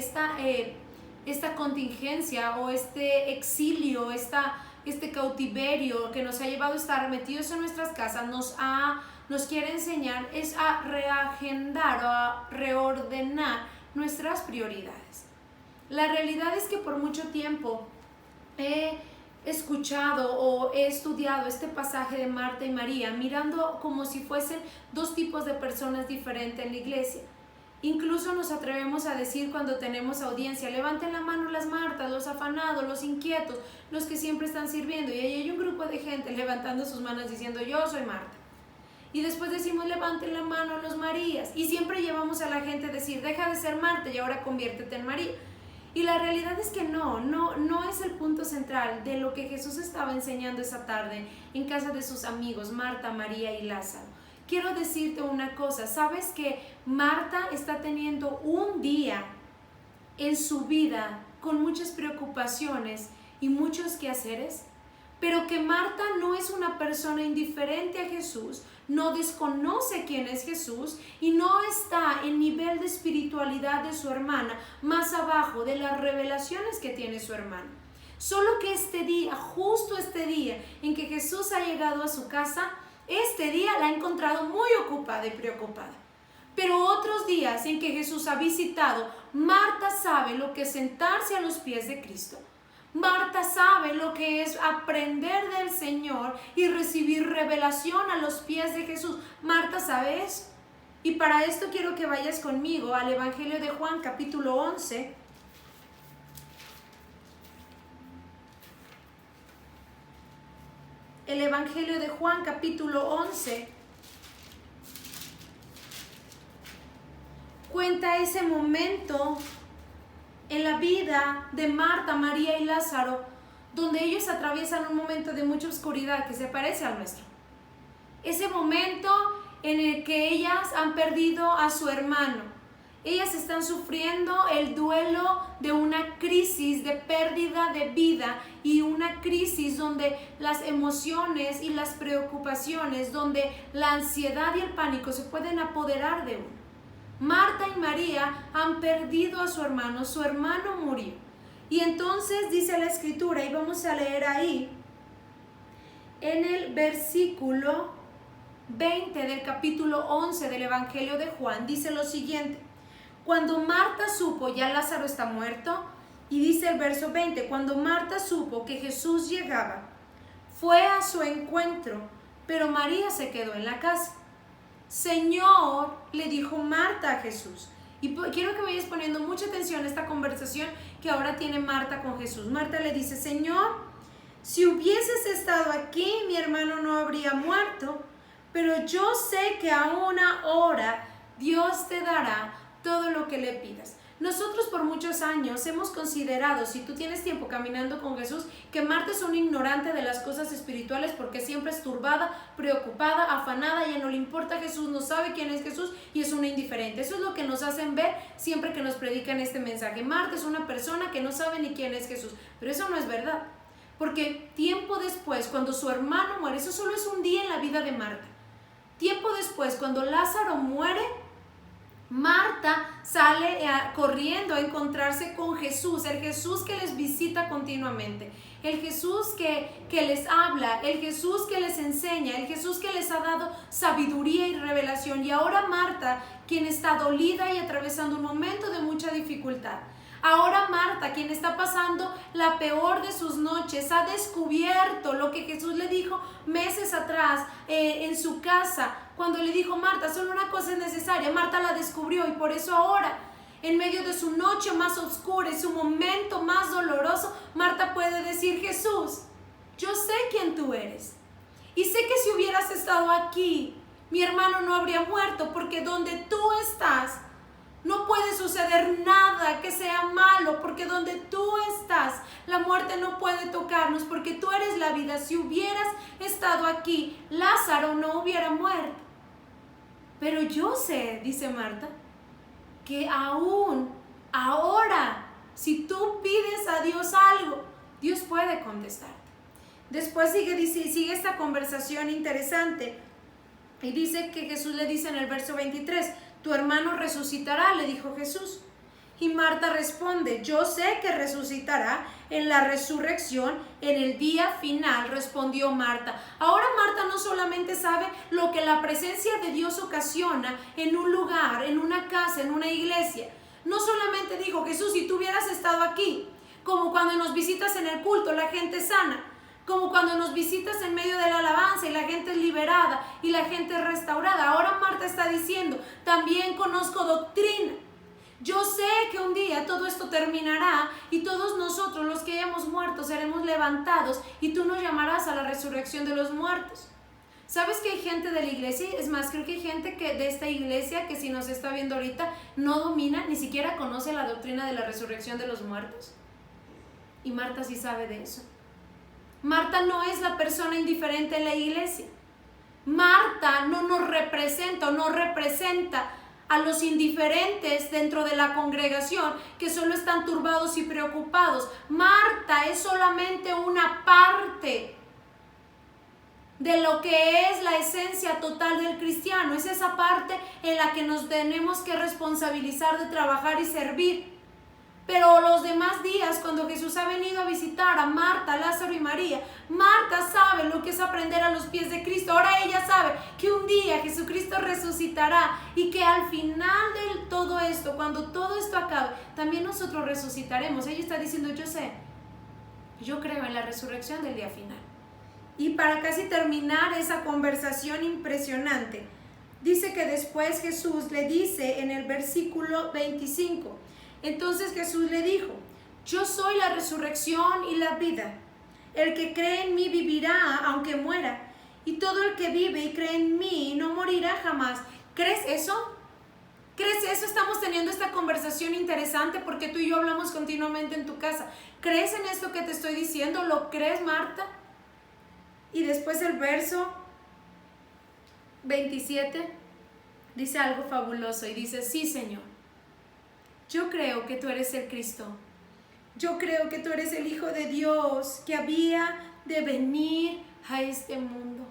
esta contingencia o este exilio, este cautiverio que nos ha llevado a estar metidos en nuestras casas nos quiere enseñar es a reagendar o a reordenar nuestras prioridades. La realidad es que por mucho tiempo he escuchado o he estudiado este pasaje de Marta y María mirando como si fuesen dos tipos de personas diferentes en la iglesia. Incluso nos atrevemos a decir cuando tenemos audiencia: levanten la mano las Martas, los afanados, los inquietos, los que siempre están sirviendo. Y ahí hay un grupo de gente levantando sus manos diciendo: yo soy Marta. Y después decimos: levanten la mano los Marías. Y siempre llevamos a la gente a decir: deja de ser Marta y ahora conviértete en María. Y la realidad es que no es el punto central de lo que Jesús estaba enseñando esa tarde en casa de sus amigos Marta, María y Lázaro. Quiero decirte una cosa, ¿sabes que Marta está teniendo un día en su vida con muchas preocupaciones y muchos quehaceres? Pero que Marta no es una persona indiferente a Jesús, no desconoce quién es Jesús y no está en nivel de espiritualidad de su hermana más abajo de las revelaciones que tiene su hermana. Solo que este día, justo este día en que Jesús ha llegado a su casa, este día la ha encontrado muy ocupada y preocupada. Pero otros días en que Jesús ha visitado, Marta sabe lo que es sentarse a los pies de Cristo. Marta sabe lo que es aprender del Señor y recibir revelación a los pies de Jesús. Marta sabe eso. Y para esto quiero que vayas conmigo al Evangelio de Juan, capítulo 11. El Evangelio de Juan, capítulo 11, cuenta ese momento en la vida de Marta, María y Lázaro, donde ellos atraviesan un momento de mucha oscuridad que se parece al nuestro. Ese momento en el que ellas han perdido a su hermano. Ellas están sufriendo el duelo de una crisis de pérdida de vida y una crisis donde las emociones y las preocupaciones, donde la ansiedad y el pánico se pueden apoderar de uno. Marta y María han perdido a su hermano murió. Y entonces dice la escritura, y vamos a leer ahí, en el versículo 20 del capítulo 11 del Evangelio de Juan, dice lo siguiente: cuando Marta supo, ya Lázaro está muerto, y dice el verso 20, cuando Marta supo que Jesús llegaba, fue a su encuentro, pero María se quedó en la casa. Señor, le dijo Marta a Jesús. Y quiero que vayas poniendo mucha atención a esta conversación que ahora tiene Marta con Jesús. Marta le dice, Señor, si hubieses estado aquí, mi hermano no habría muerto, pero yo sé que a una hora Dios te dará todo lo que le pidas. Nosotros por muchos años hemos considerado, si tú tienes tiempo caminando con Jesús, que Marta es una ignorante de las cosas espirituales porque siempre es turbada, preocupada, afanada, ya no le importa Jesús, no sabe quién es Jesús y es una indiferente. Eso es lo que nos hacen ver siempre que nos predican este mensaje. Marta es una persona que no sabe ni quién es Jesús, pero eso no es verdad. Porque tiempo después, cuando su hermano muere, eso solo es un día en la vida de Marta. Tiempo después, cuando Lázaro muere, Marta sale corriendo a encontrarse con Jesús, el Jesús que les visita continuamente, el Jesús que les habla, el Jesús que les enseña, el Jesús que les ha dado sabiduría y revelación. Y ahora Marta, quien está dolida y atravesando un momento de mucha dificultad. Ahora Marta, quien está pasando la peor de sus noches, ha descubierto lo que Jesús le dijo meses atrás en su casa, cuando le dijo, Marta, solo una cosa es necesaria. Marta la descubrió y por eso ahora, en medio de su noche más oscura y su momento más doloroso, Marta puede decir, Jesús, yo sé quién tú eres y sé que si hubieras estado aquí, mi hermano no habría muerto, porque donde tú estás, no puede suceder nada que sea malo, porque donde tú estás, la muerte no puede tocarnos, porque tú eres la vida. Si hubieras estado aquí, Lázaro no hubiera muerto. Pero yo sé, dice Marta, que aún ahora, si tú pides a Dios algo, Dios puede contestarte. Después sigue esta conversación interesante y dice que Jesús le dice en el verso 23, tu hermano resucitará, le dijo Jesús. Y Marta responde, yo sé que resucitará en la resurrección, en el día final, respondió Marta. Ahora Marta no solamente sabe lo que la presencia de Dios ocasiona en un lugar, en una casa, en una iglesia. No solamente dijo, Jesús, si tú hubieras estado aquí, como cuando nos visitas en el culto, la gente es sana. Como cuando nos visitas en medio de la alabanza y la gente es liberada y la gente es restaurada. Ahora Marta está diciendo, también conozco doctrina. Yo sé que un día todo esto terminará y todos nosotros, los que hayamos muerto, seremos levantados y tú nos llamarás a la resurrección de los muertos. ¿Sabes que hay gente de la iglesia? Es más, creo que hay gente de esta iglesia que si nos está viendo ahorita no domina, ni siquiera conoce la doctrina de la resurrección de los muertos. Y Marta sí sabe de eso. Marta no es la persona indiferente en la iglesia. Marta no nos representa o no representa a los indiferentes dentro de la congregación que solo están turbados y preocupados. Marta es solamente una parte de lo que es la esencia total del cristiano. Es esa parte en la que nos tenemos que responsabilizar de trabajar y servir. Pero los demás días, cuando Jesús ha venido a visitar a Marta, Lázaro y María, Marta sabe lo que es aprender a los pies de Cristo. Ahora ella sabe que un día Jesucristo resucitará y que al final de todo esto, cuando todo esto acabe, también nosotros resucitaremos. Ella está diciendo, yo creo en la resurrección del día final. Y para casi terminar esa conversación impresionante, dice que después Jesús le dice en el versículo 25, entonces Jesús le dijo, yo soy la resurrección y la vida. El que cree en mí vivirá aunque muera, y todo el que vive y cree en mí no morirá jamás. ¿Crees eso? ¿Crees eso? Estamos teniendo esta conversación interesante porque tú y yo hablamos continuamente en tu casa. ¿Crees en esto que te estoy diciendo? ¿Lo crees, Marta? Y después el verso 27 dice algo fabuloso y dice, sí, Señor. Yo creo que tú eres el Cristo. Yo creo que tú eres el Hijo de Dios que había de venir a este mundo.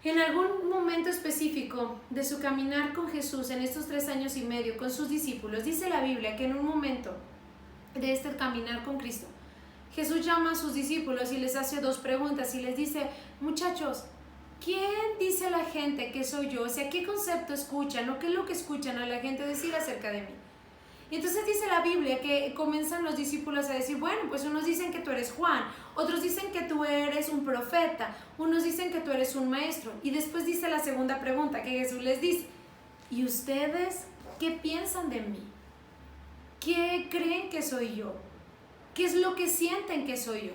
En algún momento específico de su caminar con Jesús en estos 3 años y medio con sus discípulos, dice la Biblia que en un momento de este caminar con Cristo, Jesús llama a sus discípulos y les hace 2 preguntas y les dice, muchachos, ¿quién dice la gente que soy yo? O sea, ¿qué concepto escuchan o qué es lo que escuchan a la gente decir acerca de mí? Y entonces dice la Biblia que comienzan los discípulos a decir, bueno, pues unos dicen que tú eres Juan, otros dicen que tú eres un profeta, unos dicen que tú eres un maestro. Y después dice la segunda pregunta que Jesús les dice, ¿y ustedes qué piensan de mí? ¿Qué creen que soy yo? ¿Qué es lo que sienten que soy yo?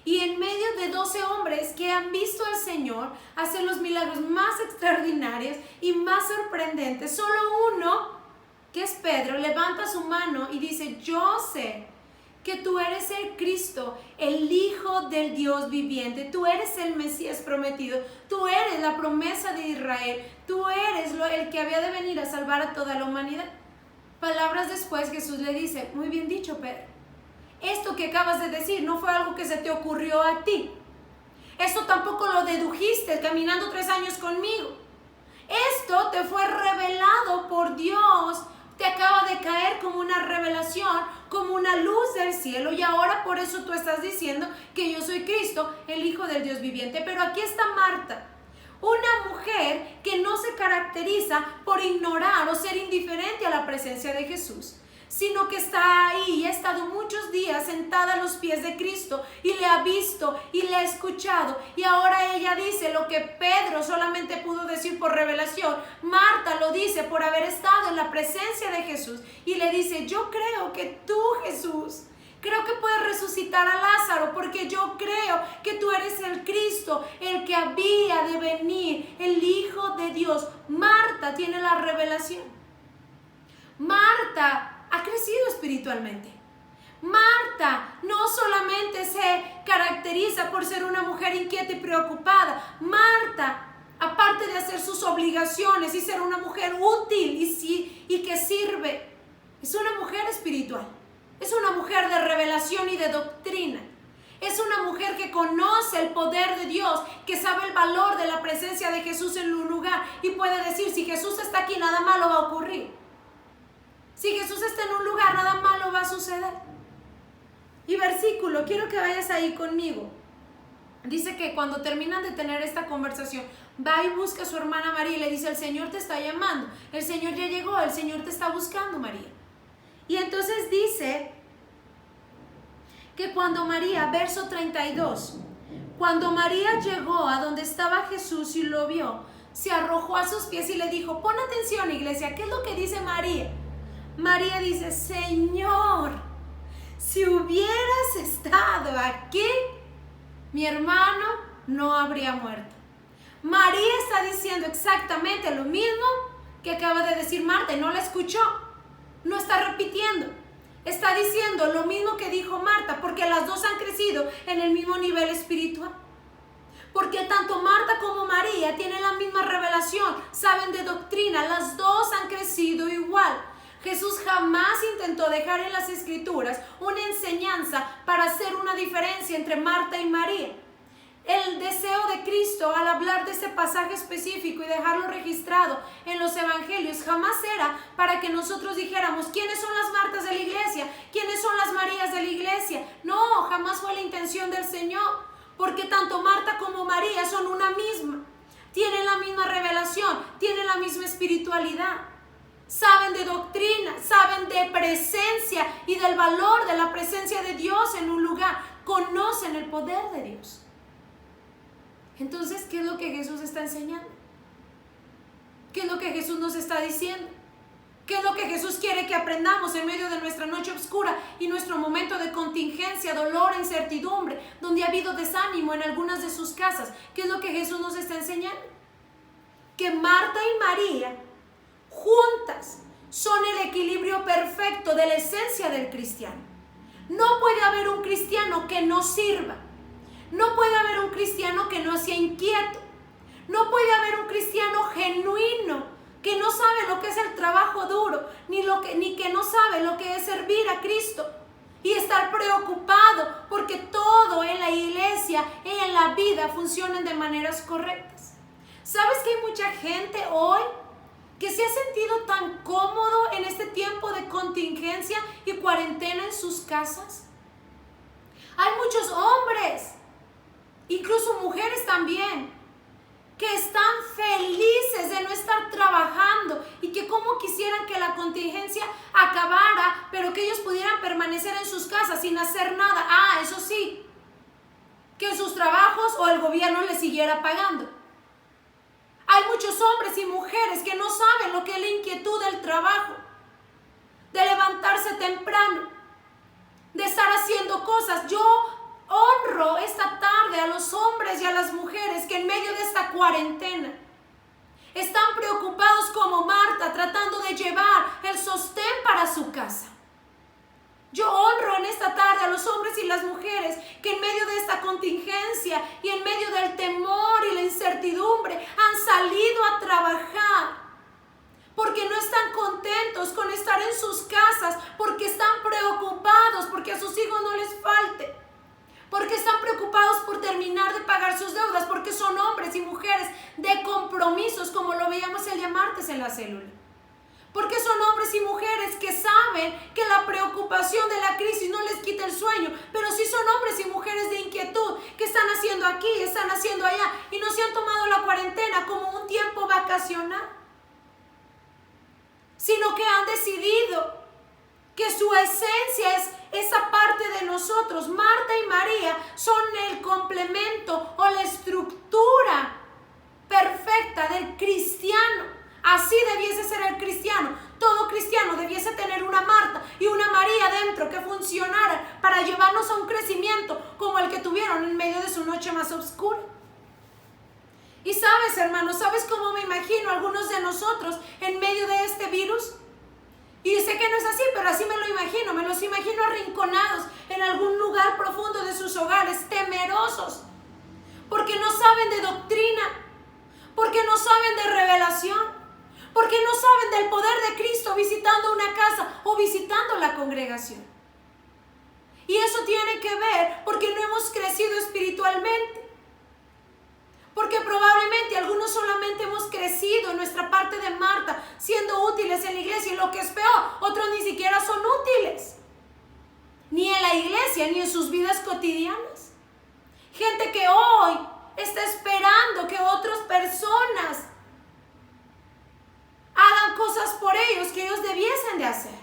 Y en medio de 12 hombres que han visto al Señor hacer los milagros más extraordinarios y más sorprendentes, solo uno, que es Pedro, levanta su mano y dice, yo sé que tú eres el Cristo, el Hijo del Dios viviente, tú eres el Mesías prometido, tú eres la promesa de Israel, tú eres el que había de venir a salvar a toda la humanidad. Palabras después Jesús le dice, muy bien dicho, Pedro. Esto que acabas de decir no fue algo que se te ocurrió a ti. Esto tampoco lo dedujiste caminando 3 años conmigo. Esto te fue revelado por Dios. Te acaba de caer como una revelación, como una luz del cielo. Y ahora por eso tú estás diciendo que yo soy Cristo, el Hijo del Dios viviente. Pero aquí está Marta, una mujer que no se caracteriza por ignorar o ser indiferente a la presencia de Jesús, sino que está ahí y ha estado muchos días sentada a los pies de Cristo y le ha visto y le ha escuchado, y ahora ella dice lo que Pedro solamente pudo decir por revelación. Marta lo dice por haber estado en la presencia de Jesús y le dice, yo creo que tú, Jesús, creo que puedes resucitar a Lázaro, porque yo creo que tú eres el Cristo, el que había de venir, el Hijo de Dios. Marta tiene la revelación. Marta ha crecido espiritualmente. Marta no solamente se caracteriza por ser una mujer inquieta y preocupada. Marta, aparte de hacer sus obligaciones y ser una mujer útil y que sirve, es una mujer espiritual. Es una mujer de revelación y de doctrina. Es una mujer que conoce el poder de Dios, que sabe el valor de la presencia de Jesús en un lugar y puede decir, si Jesús está aquí, nada malo va a ocurrir. Si Jesús está en un lugar, nada malo va a suceder. Y versículo, quiero que vayas ahí conmigo. Dice que cuando terminan de tener esta conversación, va y busca a su hermana María y le dice, el Señor te está llamando, el Señor ya llegó, el Señor te está buscando, María. Y entonces dice que cuando María, verso 32, cuando María llegó a donde estaba Jesús y lo vio, se arrojó a sus pies y le dijo, pon atención, iglesia, ¿qué es lo que dice María? María dice, Señor, si hubieras estado aquí, mi hermano no habría muerto. María está diciendo exactamente lo mismo que acaba de decir Marta, y no la escuchó, no está repitiendo. Está diciendo lo mismo que dijo Marta, porque las dos han crecido en el mismo nivel espiritual. Porque tanto Marta como María tienen la misma revelación, saben de doctrina, las dos han crecido igual. Jesús jamás intentó dejar en las Escrituras una enseñanza para hacer una diferencia entre Marta y María. el deseo de Cristo al hablar de ese pasaje específico y dejarlo registrado en los evangelios jamás era para que nosotros dijéramos quiénes son las Martas de la iglesia, quiénes son las Marías de la iglesia. No, jamás fue la intención del Señor, porque tanto Marta como María son una misma, tienen la misma revelación, tienen la misma espiritualidad, saben de doctrina, saben de presencia y del valor de la presencia de Dios en un lugar, conocen el poder de Dios. Entonces, ¿qué es lo que Jesús está enseñando? ¿Qué es lo que Jesús nos está diciendo? ¿Qué es lo que Jesús quiere que aprendamos en medio de nuestra noche oscura y nuestro momento de contingencia, dolor, incertidumbre, donde ha habido desánimo en algunas de sus casas? ¿Qué es lo que Jesús nos está enseñando? Que Marta y María juntas son el equilibrio perfecto de la esencia del cristiano. No puede haber un cristiano que no sirva. No puede haber un cristiano que no sea inquieto. No puede haber un cristiano genuino que no sabe lo que es el trabajo duro, ni que no sabe lo que es servir a Cristo y estar preocupado porque todo en la iglesia y en la vida funcionen de maneras correctas. ¿Sabes que hay mucha gente hoy que se ha sentido tan cómodo en este tiempo de contingencia y cuarentena en sus casas? Hay muchos hombres, incluso mujeres también, que están felices de no estar trabajando y que como quisieran que la contingencia acabara, pero que ellos pudieran permanecer en sus casas sin hacer nada. Eso sí, que sus trabajos o el gobierno les siguiera pagando. Hay muchos hombres y mujeres que no saben lo que es la inquietud del trabajo, de levantarse temprano, de estar haciendo cosas. Yo honro esta tarde a los hombres y a las mujeres que en medio de esta cuarentena están preocupados como Marta, tratando de llevar el sostén para su casa. Yo honro en esta tarde a los hombres y las mujeres que en medio de esta contingencia y en medio del temor y la incertidumbre han salido a trabajar, porque no están contentos con estar en sus casas, porque están preocupados porque a sus hijos no les falte, porque están preocupados por terminar de pagar sus deudas, porque son hombres y mujeres de compromisos, como lo veíamos el día martes en la célula. Porque son hombres y mujeres que saben que la preocupación de la crisis no les quita el sueño, pero sí son hombres y mujeres de inquietud que están haciendo aquí, están haciendo allá y no se han tomado la cuarentena como un tiempo vacacional, sino que han decidido que su esencia es esa parte de nosotros. Marta y María son el complemento o la estructura perfecta del cristiano. Así debiese ser el cristiano. Todo cristiano debiese tener una Marta y una María dentro que funcionara para llevarnos a un crecimiento como el que tuvieron en medio de su noche más oscura. Y sabes, hermanos, ¿sabes cómo me imagino a algunos de nosotros en medio de este virus? Y sé que no es así, pero así me los imagino arrinconados en algún lugar profundo de sus hogares, temerosos, porque no saben de doctrina, porque no saben de revelación, porque no saben del poder de Cristo visitando una casa o visitando la congregación. Y eso tiene que ver porque no hemos crecido espiritualmente. Porque probablemente algunos solamente hemos crecido en nuestra parte de Marta, siendo útiles en la iglesia, y lo que es peor, otros ni siquiera son útiles. Ni en la iglesia, ni en sus vidas cotidianas. Gente que hoy está esperando que otras personas hagan cosas por ellos que ellos debiesen de hacer.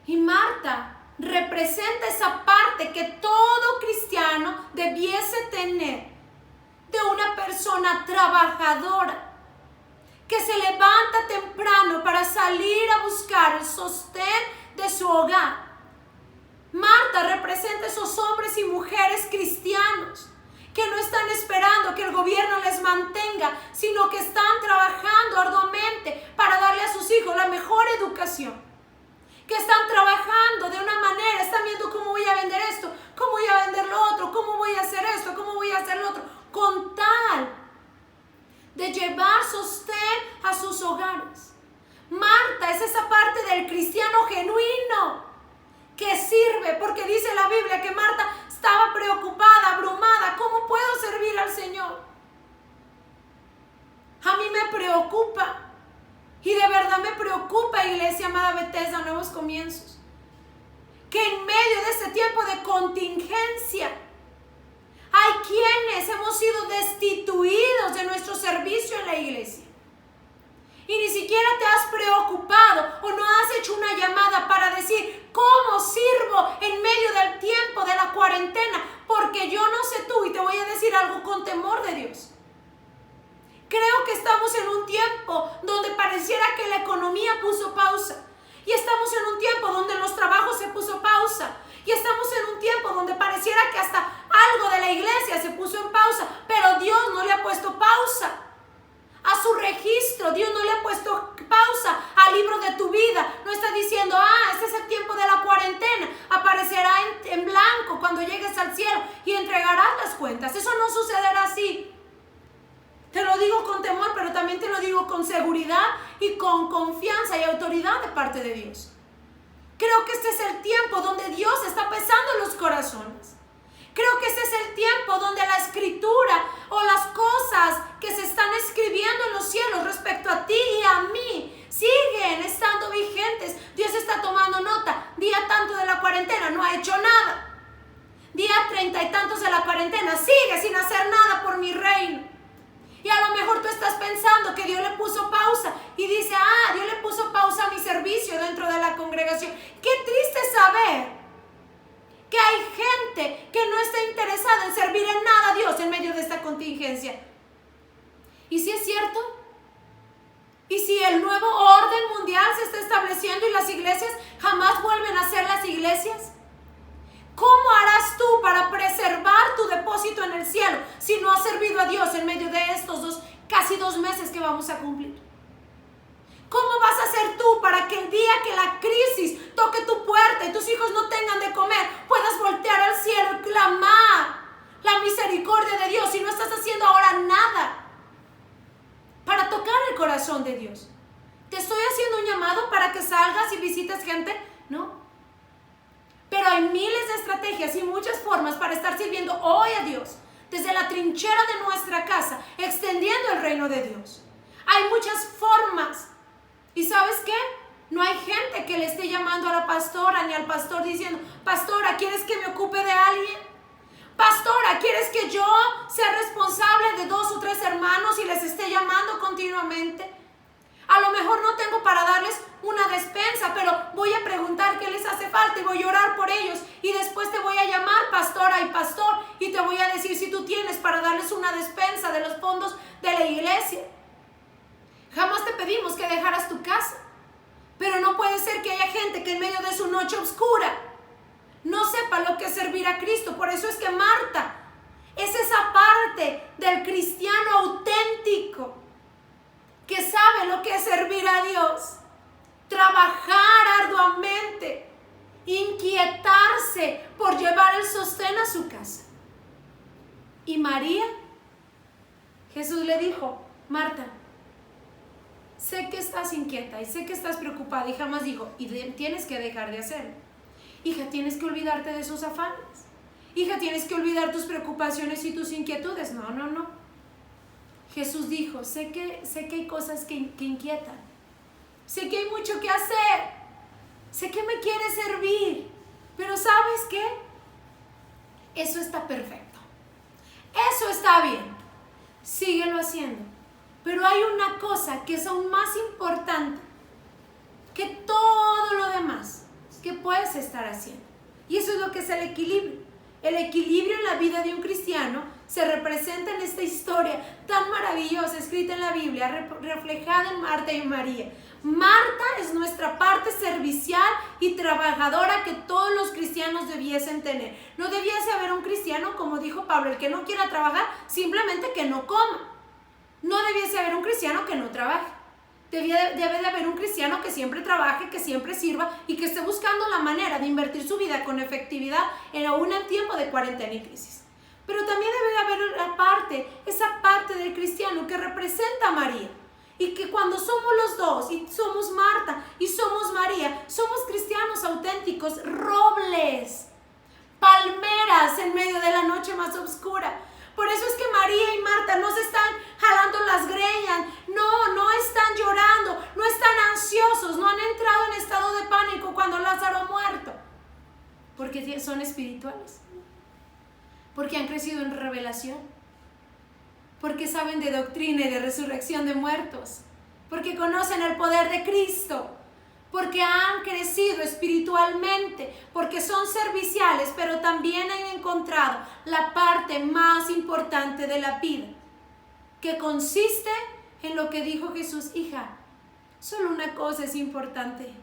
Y Marta representa esa parte que todo cristiano debiese tener, de una persona trabajadora que se levanta temprano para salir a buscar el sostén de su hogar. Marta representa esos hombres y mujeres cristianos que no están esperando que el gobierno les mantenga, sino que están trabajando arduamente para darle a sus hijos la mejor educación. Que están trabajando de una manera, están viendo cómo voy a vender esto, cómo voy a vender lo otro, cómo voy a hacer esto, cómo voy a hacer lo otro, con tal de llevar sostén a sus hogares. Marta es esa parte del cristiano genuino que sirve, porque dice la Biblia que Marta estaba preocupada, abrumada. ¿Cómo puedo servir al Señor? A mí me preocupa. Y de verdad me preocupa, iglesia amada Bethesda Nuevos Comienzos, que en medio de este tiempo de contingencia hay quienes hemos sido destituidos de nuestro servicio en la iglesia. Y ni siquiera te has preocupado o no has hecho una llamada para decir: ¿cómo sirvo en medio del tiempo de la cuarentena? Porque yo no sé tú, y te voy a decir algo con temor de Dios. Creo que estamos en un tiempo donde pareciera que la economía puso pausa. Y estamos en un tiempo donde los trabajos se puso pausa. Y estamos en un tiempo donde pareciera que hasta algo de la iglesia se puso en pausa. Pero Dios no le ha puesto pausa a su registro. Dios no le ha puesto pausa al libro de tu vida. No está diciendo: este es el tiempo de la cuarentena. Aparecerá en blanco cuando llegues al cielo y entregarás las cuentas. Eso no sucederá así. Te lo digo con temor, pero también te lo digo con seguridad y con confianza y autoridad de parte de Dios. Creo que este es el tiempo donde Dios está pesando los corazones. Creo que este es el tiempo donde la escritura o las cosas que se están escribiendo en los cielos respecto a ti y a mí siguen estando vigentes. Dios está tomando nota. Día tanto de la cuarentena, no ha hecho nada. Día 30 y tantos de la cuarentena, sigue sin hacer nada por mi reino. Y a lo mejor tú estás pensando que Dios le puso pausa y dice: Dios le puso pausa a mi servicio dentro de la congregación. Qué triste saber que hay gente que no está interesada en servir en nada a Dios en medio de esta contingencia. ¿Y si es cierto? ¿Y si el nuevo orden mundial se está estableciendo y las iglesias jamás vuelven a ser las iglesias? ¿Cómo harás tú para preservar tu depósito en el cielo si no has servido a Dios en medio de estos casi 2 meses que vamos a cumplir? ¿Cómo vas a hacer tú para que el día que la crisis toque tu puerta y tus hijos no tengan de comer, puedas voltear al cielo y clamar la misericordia de Dios si no estás haciendo ahora nada para tocar el corazón de Dios? ¿Te estoy haciendo un llamado para que salgas y visites gente? No. Pero hay miles de estrategias y muchas formas para estar sirviendo hoy a Dios desde la trinchera de nuestra casa, extendiendo el reino de Dios. Hay muchas formas. ¿Y sabes qué? No hay gente que le esté llamando a la pastora ni al pastor diciendo: pastora, ¿quieres que me ocupe de alguien? Pastora, ¿quieres que yo sea responsable de 2 o 3 hermanos y les esté llamando continuamente? A lo mejor no tengo para darles una despensa, pero voy a preguntar qué les hace falta y voy a orar por ellos. Y después te voy a llamar pastora y pastor y te voy a decir si tú tienes para darles una despensa de los fondos de la iglesia. Jamás te pedimos que dejaras tu casa, pero no puede ser que haya gente que en medio de su noche oscura no sepa lo que es servir a Cristo. Por eso es que Marta es esa parte del cristiano auténtico que sabe lo que es servir a Dios, trabajar arduamente, inquietarse por llevar el sostén a su casa. Y María, Jesús le dijo: Marta, sé que estás inquieta y sé que estás preocupada. Y jamás dijo: y tienes que dejar de hacerlo. Hija, tienes que olvidarte de esos afanes. Hija, tienes que olvidar tus preocupaciones y tus inquietudes. No, no, no. Jesús dijo: sé que hay cosas que inquietan. Sé que hay mucho que hacer. Sé que me quieres servir. Pero ¿sabes qué? Eso está perfecto. Eso está bien. Síguelo haciendo. Pero hay una cosa que es aún más importante que todo lo demás que puedes estar haciendo. Y eso es lo que es el equilibrio. El equilibrio en la vida de un cristiano se representa en esta historia tan maravillosa escrita en la Biblia, reflejada en Marta y María. Marta es nuestra parte servicial y trabajadora que todos los cristianos debiesen tener. No debiese haber un cristiano, como dijo Pablo, el que no quiera trabajar, simplemente que no coma. No debiese haber un cristiano que no trabaje. Debe de haber un cristiano que siempre trabaje, que siempre sirva y que esté buscando la manera de invertir su vida con efectividad aún en tiempo de cuarentena y crisis. Pero también debe de haber esa parte del cristiano que representa a María. Y que cuando somos los dos, y somos Marta y somos María, somos cristianos auténticos, robles, palmeras guías en medio de la noche más oscura. Por eso es que María y Marta no se están jalando las greñas, no están llorando, no están ansiosos, no han entrado en estado de pánico cuando Lázaro ha muerto. Porque son espirituales, porque han crecido en revelación, porque saben de doctrina y de resurrección de muertos, porque conocen el poder de Cristo, porque han crecido espiritualmente, porque son serviciales, pero también han encontrado la parte más importante de la vida, que consiste en lo que dijo Jesús: hija, solo una cosa es importante.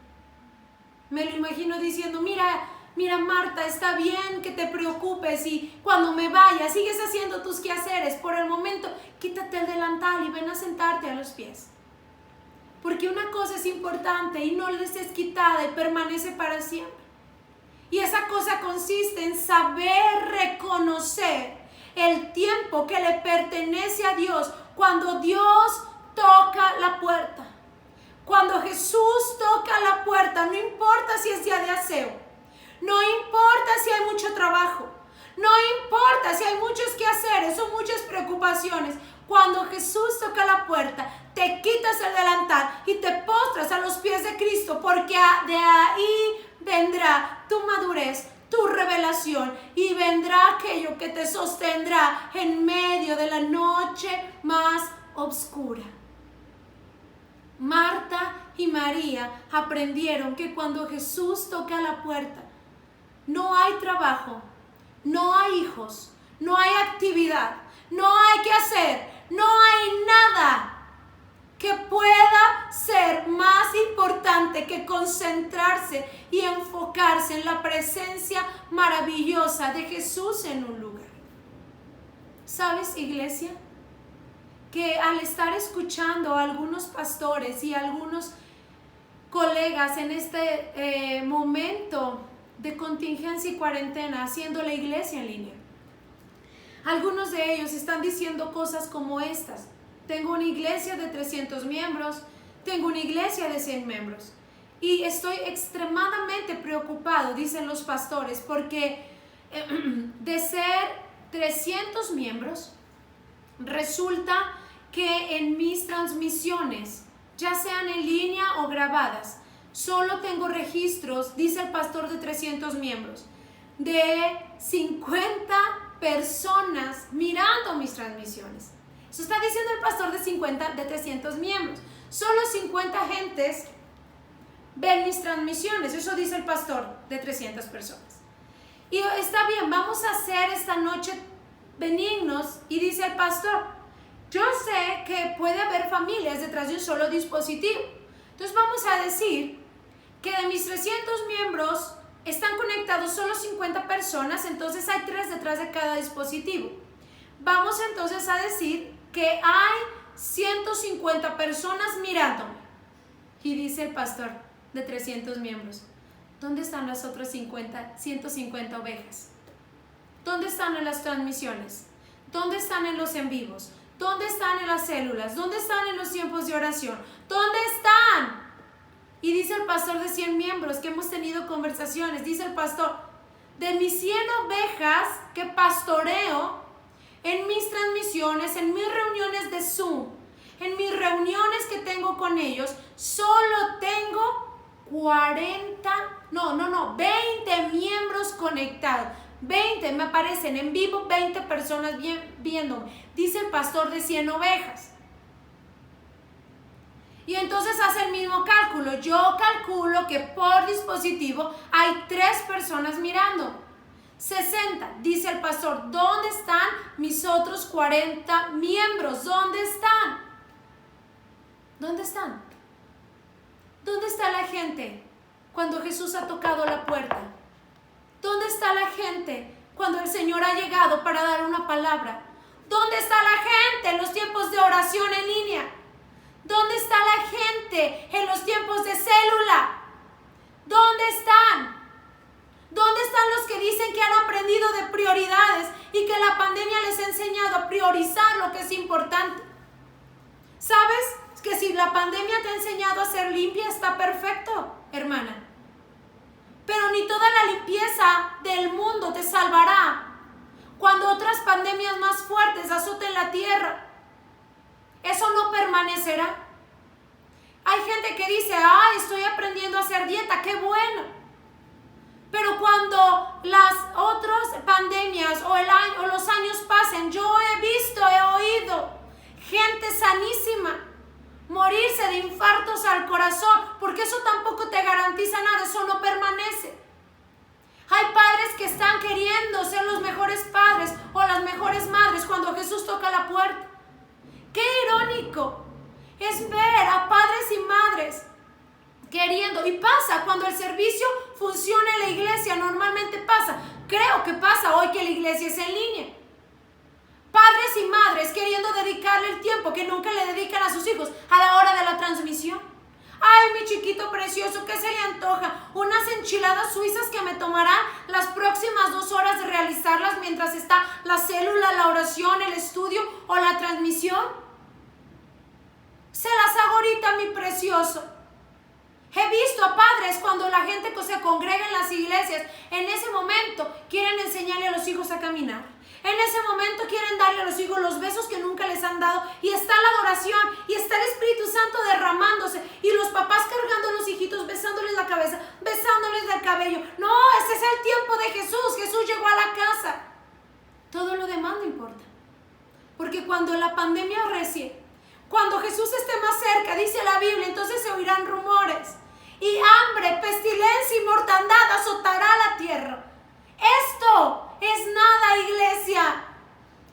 Me lo imagino diciendo: mira Marta, está bien que te preocupes y cuando me vaya sigues haciendo tus quehaceres. Por el momento quítate el delantal y ven a sentarte a los pies. Porque una cosa es importante y no les es quitada y permanece para siempre. Y esa cosa consiste en saber reconocer el tiempo que le pertenece a Dios cuando Dios toca la puerta. Cuando Jesús toca la puerta, no importa si es día de aseo, no importa si hay mucho trabajo, no importa si hay muchos quehaceres o muchas preocupaciones. Cuando Jesús toca la puerta, te quitas el delantal y te postras a los pies de Cristo, porque de ahí vendrá tu madurez, tu revelación, y vendrá aquello que te sostendrá en medio de la noche más oscura. Marta y María aprendieron que cuando Jesús toca la puerta, no hay trabajo, no hay hijos, no hay actividad, no hay que hacer, no hay nada que pueda ser más importante que concentrarse y enfocarse en la presencia maravillosa de Jesús en un lugar. ¿Sabes, iglesia? Que al estar escuchando a algunos pastores y a algunos colegas en este momento de contingencia y cuarentena, haciendo la iglesia en línea, algunos de ellos están diciendo cosas como estas: tengo una iglesia de 300 miembros, tengo una iglesia de 100 miembros y estoy extremadamente preocupado, dicen los pastores, porque de ser 300 miembros, resulta que en mis transmisiones, ya sean en línea o grabadas, solo tengo registros, dice el pastor de 300 miembros, de 50 personas mirando mis transmisiones. Eso está diciendo el pastor de 300 miembros. Solo 50 gentes ven mis transmisiones. Eso dice el pastor de 300 personas. Y está bien, vamos a hacer esta noche benignos. Y dice el pastor: yo sé que puede haber familias detrás de un solo dispositivo. Entonces vamos a decir que de mis 300 miembros están conectados solo 50 personas, entonces hay 3 detrás de cada dispositivo. Vamos entonces a decir que hay 150 personas mirándome. Y dice el pastor de 300 miembros: ¿dónde están las otras 150 ovejas? ¿Dónde están en las transmisiones? ¿Dónde están en los en vivos? ¿Dónde están en las células? ¿Dónde están en los tiempos de oración? ¿Dónde están? Y dice el pastor de 100 miembros que hemos tenido conversaciones, dice el pastor: de mis 100 ovejas que pastoreo en mis transmisiones, en mis reuniones de Zoom, en mis reuniones que tengo con ellos, solo tengo 20 miembros conectados. 20 me aparecen en vivo, 20 personas viéndome, dice el pastor de 100 ovejas. Y entonces hace el mismo cálculo. Yo calculo que por dispositivo hay 3 personas mirando. 60, dice el pastor: ¿dónde están mis otros 40 miembros? ¿Dónde están? ¿Dónde están? ¿Dónde está la gente cuando Jesús ha tocado la puerta? ¿Dónde está la gente cuando el Señor ha llegado para dar una palabra? ¿Dónde está la gente en los tiempos de oración en línea? ¿Dónde está la gente en los tiempos de célula? ¿Dónde están? ¿Dónde están los que dicen que han aprendido de prioridades y que la pandemia les ha enseñado a priorizar lo que es importante? ¿Sabes? Que si la pandemia te ha enseñado a ser limpia, está perfecto, hermana. Pero ni todo toda la limpieza del mundo te salvará cuando otras pandemias más fuertes azoten la tierra. Eso no permanecerá. Hay gente que dice, ay, estoy aprendiendo a hacer dieta, qué bueno. Pero cuando las otras pandemias o los años pasen, yo he visto, he oído gente sanísima morirse de infartos al corazón, porque eso tampoco te garantiza nada, eso no permanece. Hay padres que están queriendo ser los mejores padres o las mejores madres cuando Jesús toca la puerta. Qué irónico es ver a padres y madres queriendo, y pasa cuando el servicio funciona en la iglesia, normalmente pasa, creo que pasa hoy que la iglesia es en línea. Padres y madres queriendo dedicarle el tiempo que nunca le dedican a sus hijos a la hora de la transmisión. Ay, mi chiquito precioso, ¿qué se le antoja? Unas enchiladas suizas que me tomará las próximas 2 horas de realizarlas mientras está la célula, la oración, el estudio o la transmisión. Se las hago ahorita, mi precioso. He visto a padres cuando la gente se congrega en las iglesias, en ese momento quieren enseñarle a los hijos a caminar. En ese momento quieren darle a los hijos los besos que nunca les han dado, y está la adoración y está el Espíritu Santo derramándose y los papás cargando a los hijitos, besándoles la cabeza, besándoles el cabello. No, ese es el tiempo de Jesús. Jesús llegó a la casa. Todo lo demás no importa, porque cuando la pandemia arrecie, cuando Jesús esté más cerca, dice la Biblia, entonces se oirán rumores y hambre, pestilencia y mortandad azotará la tierra. Esto es nada, iglesia.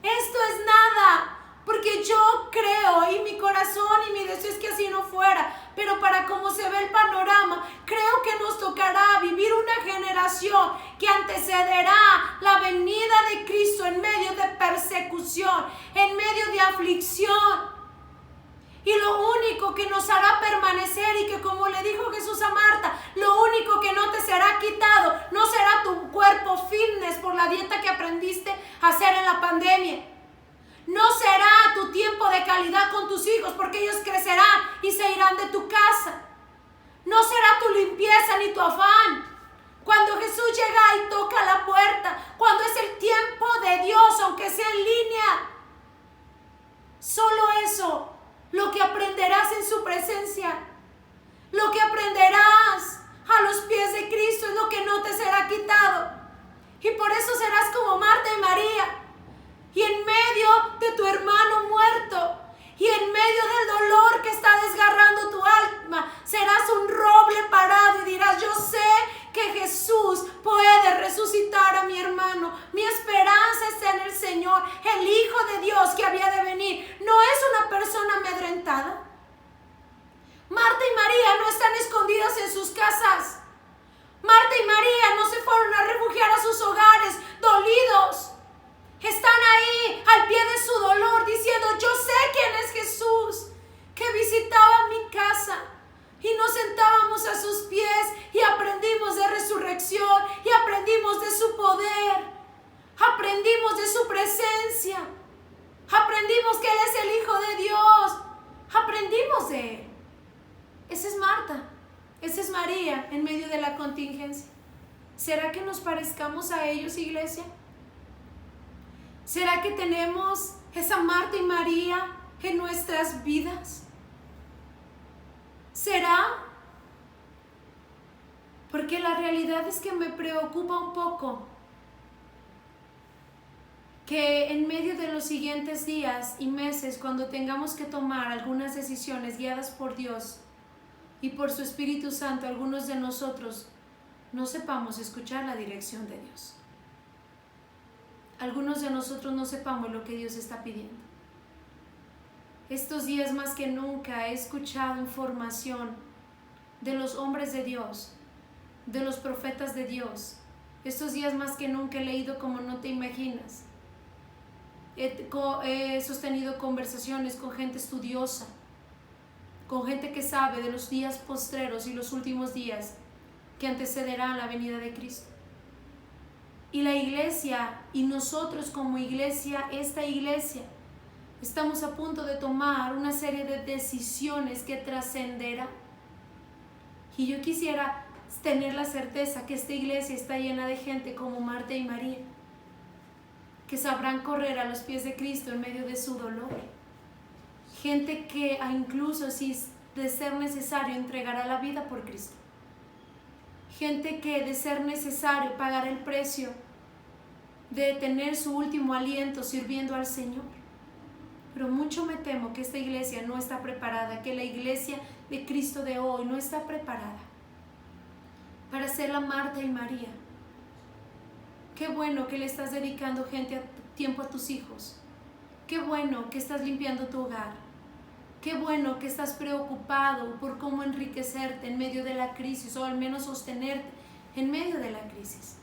Esto es nada. Porque yo creo, y mi corazón y mi deseo es que así no fuera. Pero para cómo se ve el panorama, creo que nos tocará vivir una generación que antecederá la venida de Cristo en medio de persecución, en medio de aflicción. Y lo único que nos hará permanecer, y que como le dijo Jesús a Marta, lo único que no te será quitado, no será tu cuerpo fitness por la dieta que aprendiste a hacer en la pandemia. No será tu tiempo de calidad con tus hijos, porque ellos crecerán y se irán de tu casa. No será tu limpieza ni tu afán. Cuando Jesús llega y toca la puerta, cuando es el tiempo de Dios, aunque sea en línea, solo eso. Lo que aprenderás en su presencia, lo que aprenderás a los pies de Cristo es lo que no te será quitado. Y por eso serás como Marta y María. Y en medio de tu hermano muerto, y en medio del dolor que está desgarrando tu alma, serás un roble parado y dirás, yo sé que Jesús puede resucitar a mi hermano. Mi esperanza está en el Señor, el Hijo de Dios que había de venir. No es una persona amedrentada. Marta y María no están escondidas en sus casas. Marta y María no se fueron a refugiar a sus hogares dolidos. Están ahí al pie de su dolor diciendo, yo sé quién es Jesús, que visitaba mi casa. Y nos sentábamos a sus pies y aprendimos de resurrección y aprendimos de su poder. Aprendimos de su presencia. Aprendimos que Él es el Hijo de Dios. Aprendimos de Él. Esa es Marta. Esa es María en medio de la contingencia. ¿Será que nos parezcamos a ellos, iglesia? ¿Será que tenemos esa Marta y María en nuestras vidas? ¿Será? Porque la realidad es que me preocupa un poco que en medio de los siguientes días y meses, cuando tengamos que tomar algunas decisiones guiadas por Dios y por su Espíritu Santo, algunos de nosotros no sepamos escuchar la dirección de Dios. Algunos de nosotros no sepamos lo que Dios está pidiendo. Estos días más que nunca he escuchado información de los hombres de Dios, de los profetas de Dios. Estos días más que nunca he leído como no te imaginas. He sostenido conversaciones con gente estudiosa, con gente que sabe de los días postreros y los últimos días que antecederán la venida de Cristo. Y la iglesia, y nosotros como iglesia, esta iglesia, estamos a punto de tomar una serie de decisiones que trascenderán. Y yo quisiera tener la certeza que esta iglesia está llena de gente como Marta y María, que sabrán correr a los pies de Cristo en medio de su dolor. Gente que incluso si de ser necesario entregará la vida por Cristo. Gente que de ser necesario pagará el precio de tener su último aliento sirviendo al Señor. Pero mucho me temo que esta iglesia no está preparada, que la iglesia de Cristo de hoy no está preparada para ser la Marta y María. Qué bueno que le estás dedicando tiempo a tus hijos. Qué bueno que estás limpiando tu hogar. Qué bueno que estás preocupado por cómo enriquecerte en medio de la crisis, o al menos sostenerte en medio de la crisis.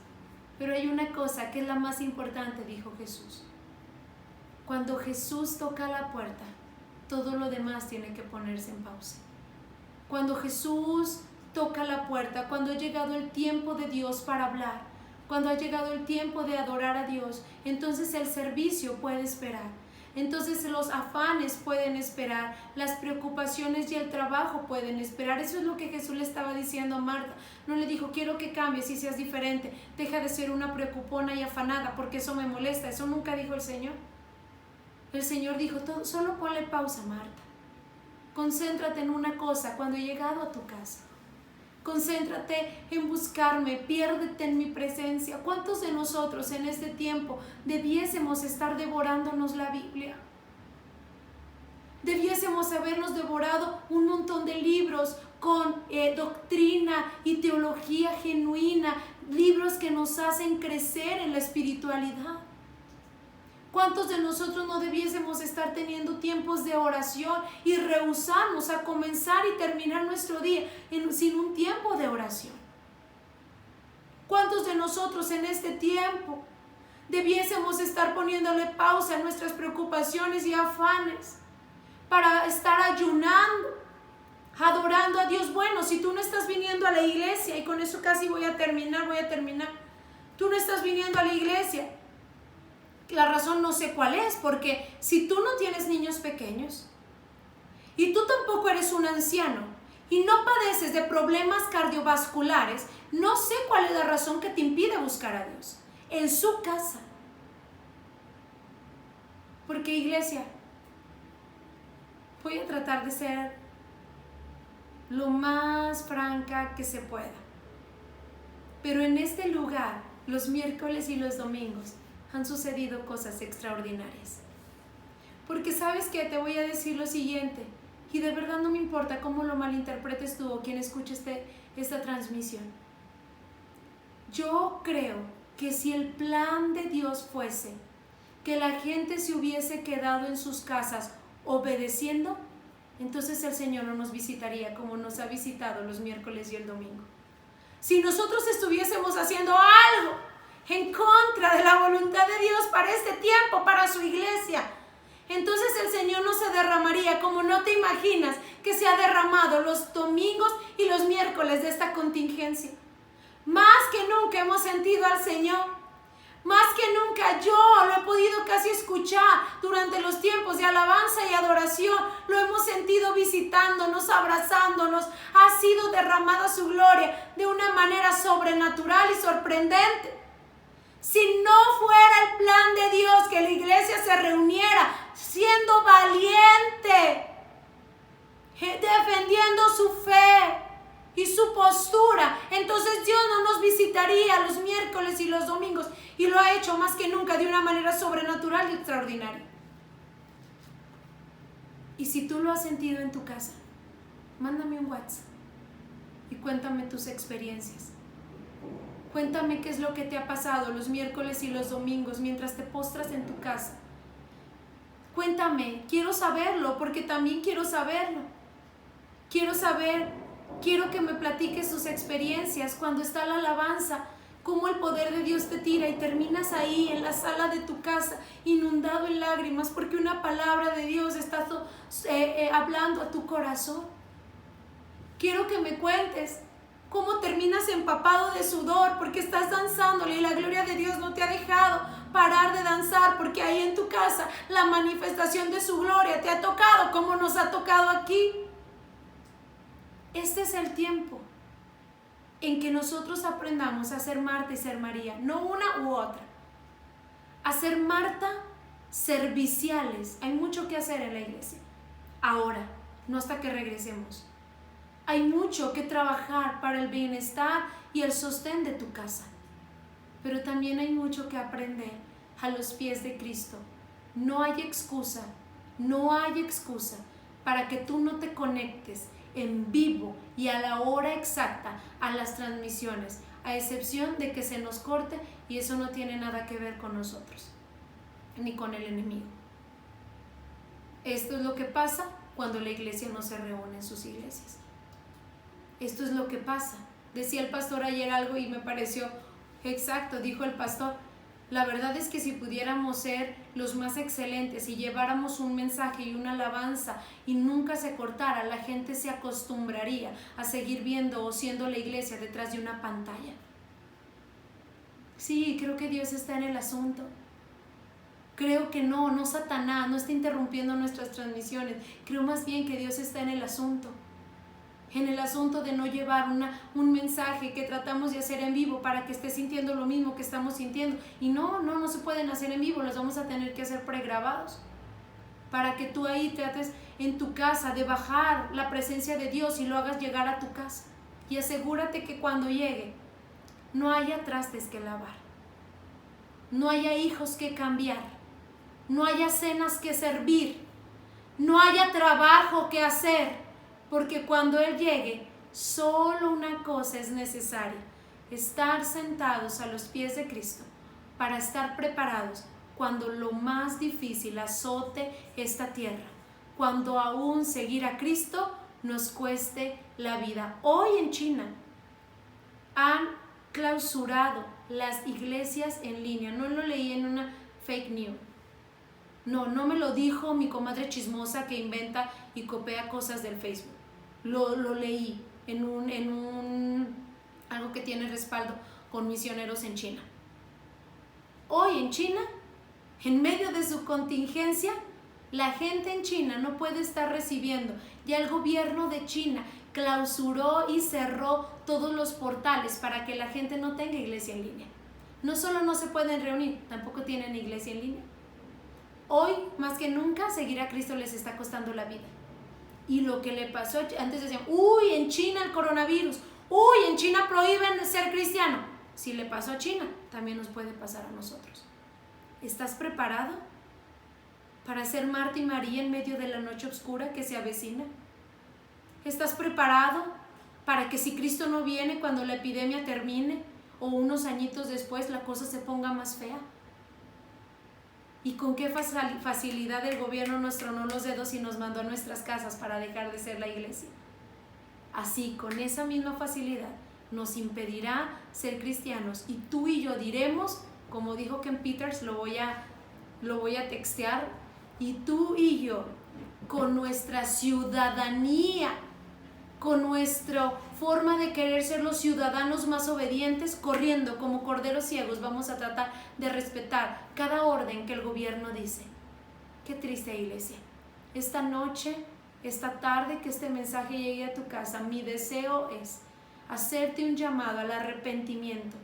Pero hay una cosa que es la más importante, dijo Jesús. Cuando Jesús toca la puerta, todo lo demás tiene que ponerse en pausa. Cuando Jesús toca la puerta, cuando ha llegado el tiempo de Dios para hablar, cuando ha llegado el tiempo de adorar a Dios, entonces el servicio puede esperar. Entonces los afanes pueden esperar, las preocupaciones y el trabajo pueden esperar. Eso es lo que Jesús le estaba diciendo a Marta. No le dijo, quiero que cambies y seas diferente, deja de ser una preocupona y afanada, porque eso me molesta. Eso nunca dijo el Señor. El Señor dijo, solo ponle pausa, Marta. Concéntrate en una cosa cuando he llegado a tu casa. Concéntrate en buscarme, piérdete en mi presencia. ¿Cuántos de nosotros en este tiempo debiésemos estar devorándonos la Biblia? Debiésemos habernos devorado un montón de libros con doctrina y teología genuina, libros que nos hacen crecer en la espiritualidad. ¿Cuántos de nosotros no debiésemos estar teniendo tiempos de oración y rehusarnos a comenzar y terminar nuestro día sin un tiempo de oración? ¿Cuántos de nosotros en este tiempo debiésemos estar poniéndole pausa a nuestras preocupaciones y afanes para estar ayunando, adorando a Dios? Bueno, si tú no estás viniendo a la iglesia, y con eso casi voy a terminar, tú no estás viniendo a la iglesia, la razón no sé cuál es, porque si tú no tienes niños pequeños y tú tampoco eres un anciano y no padeces de problemas cardiovasculares, no sé cuál es la razón que te impide buscar a Dios en su casa. Porque, iglesia, voy a tratar de ser lo más franca que se pueda, pero en este lugar, los miércoles y los domingos, han sucedido cosas extraordinarias. Porque sabes que te voy a decir lo siguiente, y de verdad no me importa cómo lo malinterpretes tú o quien escuche esta transmisión. Yo creo que si el plan de Dios fuese que la gente se hubiese quedado en sus casas obedeciendo, entonces el Señor no nos visitaría como nos ha visitado los miércoles y el domingo. Si nosotros estuviésemos haciendo algo en contra de la voluntad de Dios para este tiempo, para su iglesia, entonces el Señor no se derramaría como no te imaginas que se ha derramado los domingos y los miércoles de esta contingencia. Más que nunca hemos sentido al Señor, más que nunca yo lo he podido casi escuchar durante los tiempos de alabanza y adoración. Lo hemos sentido visitándonos, abrazándonos. Ha sido derramada su gloria de una manera sobrenatural y sorprendente. Si no fuera el plan de Dios que la iglesia se reuniera siendo valiente, defendiendo su fe y su postura, entonces Dios no nos visitaría los miércoles y los domingos, y lo ha hecho más que nunca de una manera sobrenatural y extraordinaria. Y si tú lo has sentido en tu casa, mándame un WhatsApp y cuéntame tus experiencias. Cuéntame qué es lo que te ha pasado los miércoles y los domingos mientras te postras en tu casa. Cuéntame, quiero saberlo, porque también quiero saberlo. Quiero que me platiques tus experiencias cuando está la alabanza, cómo el poder de Dios te tira y terminas ahí en la sala de tu casa inundado en lágrimas porque una palabra de Dios está hablando a tu corazón. Quiero que me cuentes cómo terminas empapado de sudor porque estás danzándole y la gloria de Dios no te ha dejado parar de danzar, porque ahí en tu casa la manifestación de su gloria te ha tocado como nos ha tocado aquí. Este es el tiempo en que nosotros aprendamos a ser Marta y ser María, no una u otra. A ser Marta serviciales. Hay mucho que hacer en la iglesia. Ahora, no hasta que regresemos. Hay mucho que trabajar para el bienestar y el sostén de tu casa. Pero también hay mucho que aprender a los pies de Cristo. No hay excusa para que tú no te conectes en vivo y a la hora exacta a las transmisiones, a excepción de que se nos corte, y eso no tiene nada que ver con nosotros ni con el enemigo. Esto es lo que pasa cuando la iglesia no se reúne en sus iglesias. Esto es lo que pasa. Decía el pastor ayer algo y me pareció exacto. Dijo el pastor: la verdad es que si pudiéramos ser los más excelentes y lleváramos un mensaje y una alabanza y nunca se cortara, la gente se acostumbraría a seguir viendo o siendo la iglesia detrás de una pantalla. Sí, creo que Dios está en el asunto. Creo que no Satanás, no está interrumpiendo nuestras transmisiones. Creo más bien que Dios está en el asunto de no llevar un mensaje que tratamos de hacer en vivo para que esté sintiendo lo mismo que estamos sintiendo. Y no se pueden hacer en vivo, los vamos a tener que hacer pregrabados. Para que tú ahí trates en tu casa de bajar la presencia de Dios y lo hagas llegar a tu casa. Y asegúrate que cuando llegue no haya trastes que lavar, no haya hijos que cambiar, no haya cenas que servir, no haya trabajo que hacer, porque cuando Él llegue, solo una cosa es necesaria: estar sentados a los pies de Cristo para estar preparados cuando lo más difícil azote esta tierra, cuando aún seguir a Cristo nos cueste la vida. Hoy en China han clausurado las iglesias en línea. No lo leí en una fake news. No me lo dijo mi comadre chismosa que inventa y copia cosas del Facebook. Lo leí en algo que tiene respaldo con misioneros en China. Hoy en China, en medio de su contingencia, la gente en China no puede estar recibiendo. Ya el gobierno de China clausuró y cerró todos los portales para que la gente no tenga iglesia en línea. No solo no se pueden reunir, tampoco tienen iglesia en línea. Hoy, más que nunca, seguir a Cristo les está costando la vida. Y lo que le pasó, antes decían: uy, en China el coronavirus, uy, en China prohíben ser cristiano. Si le pasó a China, también nos puede pasar a nosotros. ¿Estás preparado para ser Marta y María en medio de la noche oscura que se avecina? ¿Estás preparado para que si Cristo no viene cuando la epidemia termine o unos añitos después la cosa se ponga más fea? ¿Y con qué facilidad el gobierno nos tronó los dedos y nos mandó a nuestras casas para dejar de ser la iglesia? Así, con esa misma facilidad, nos impedirá ser cristianos. Y tú y yo diremos, como dijo Ken Peters, lo voy a textear, y tú y yo, con nuestra ciudadanía, con nuestra forma de querer ser los ciudadanos más obedientes, corriendo como corderos ciegos, vamos a tratar de respetar cada orden que el gobierno dice. Qué triste, iglesia. Esta noche, esta tarde, que este mensaje llegue a tu casa, mi deseo es hacerte un llamado al arrepentimiento,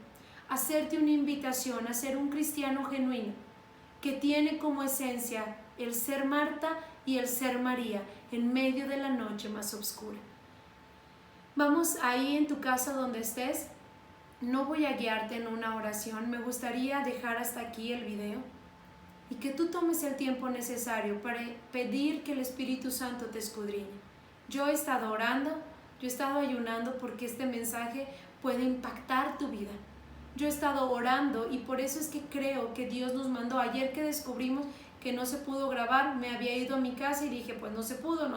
hacerte una invitación a ser un cristiano genuino, que tiene como esencia el ser Marta y el ser María en medio de la noche más oscura. Vamos ahí en tu casa donde estés. No voy a guiarte en una oración. Me gustaría dejar hasta aquí el video y que tú tomes el tiempo necesario para pedir que el Espíritu Santo te escudriñe. Yo he estado orando, yo he estado ayunando porque este mensaje puede impactar tu vida. Yo he estado orando y por eso es que creo que Dios nos mandó. Ayer que descubrimos que no se pudo grabar, me había ido a mi casa y dije, pues no se pudo.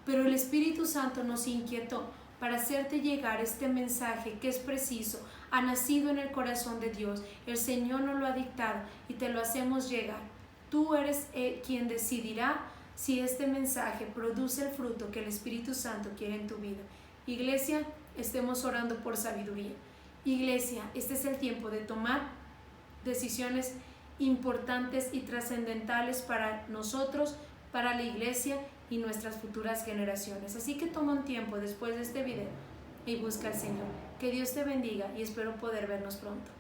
Pero el Espíritu Santo nos inquietó para hacerte llegar este mensaje que es preciso, ha nacido en el corazón de Dios, el Señor nos lo ha dictado y te lo hacemos llegar. Tú eres quien decidirá si este mensaje produce el fruto que el Espíritu Santo quiere en tu vida. Iglesia, estemos orando por sabiduría. Iglesia, este es el tiempo de tomar decisiones importantes y trascendentales para nosotros, para la iglesia y nuestras futuras generaciones. Así que toma un tiempo después de este video y busca al Señor. Que Dios te bendiga y espero poder vernos pronto.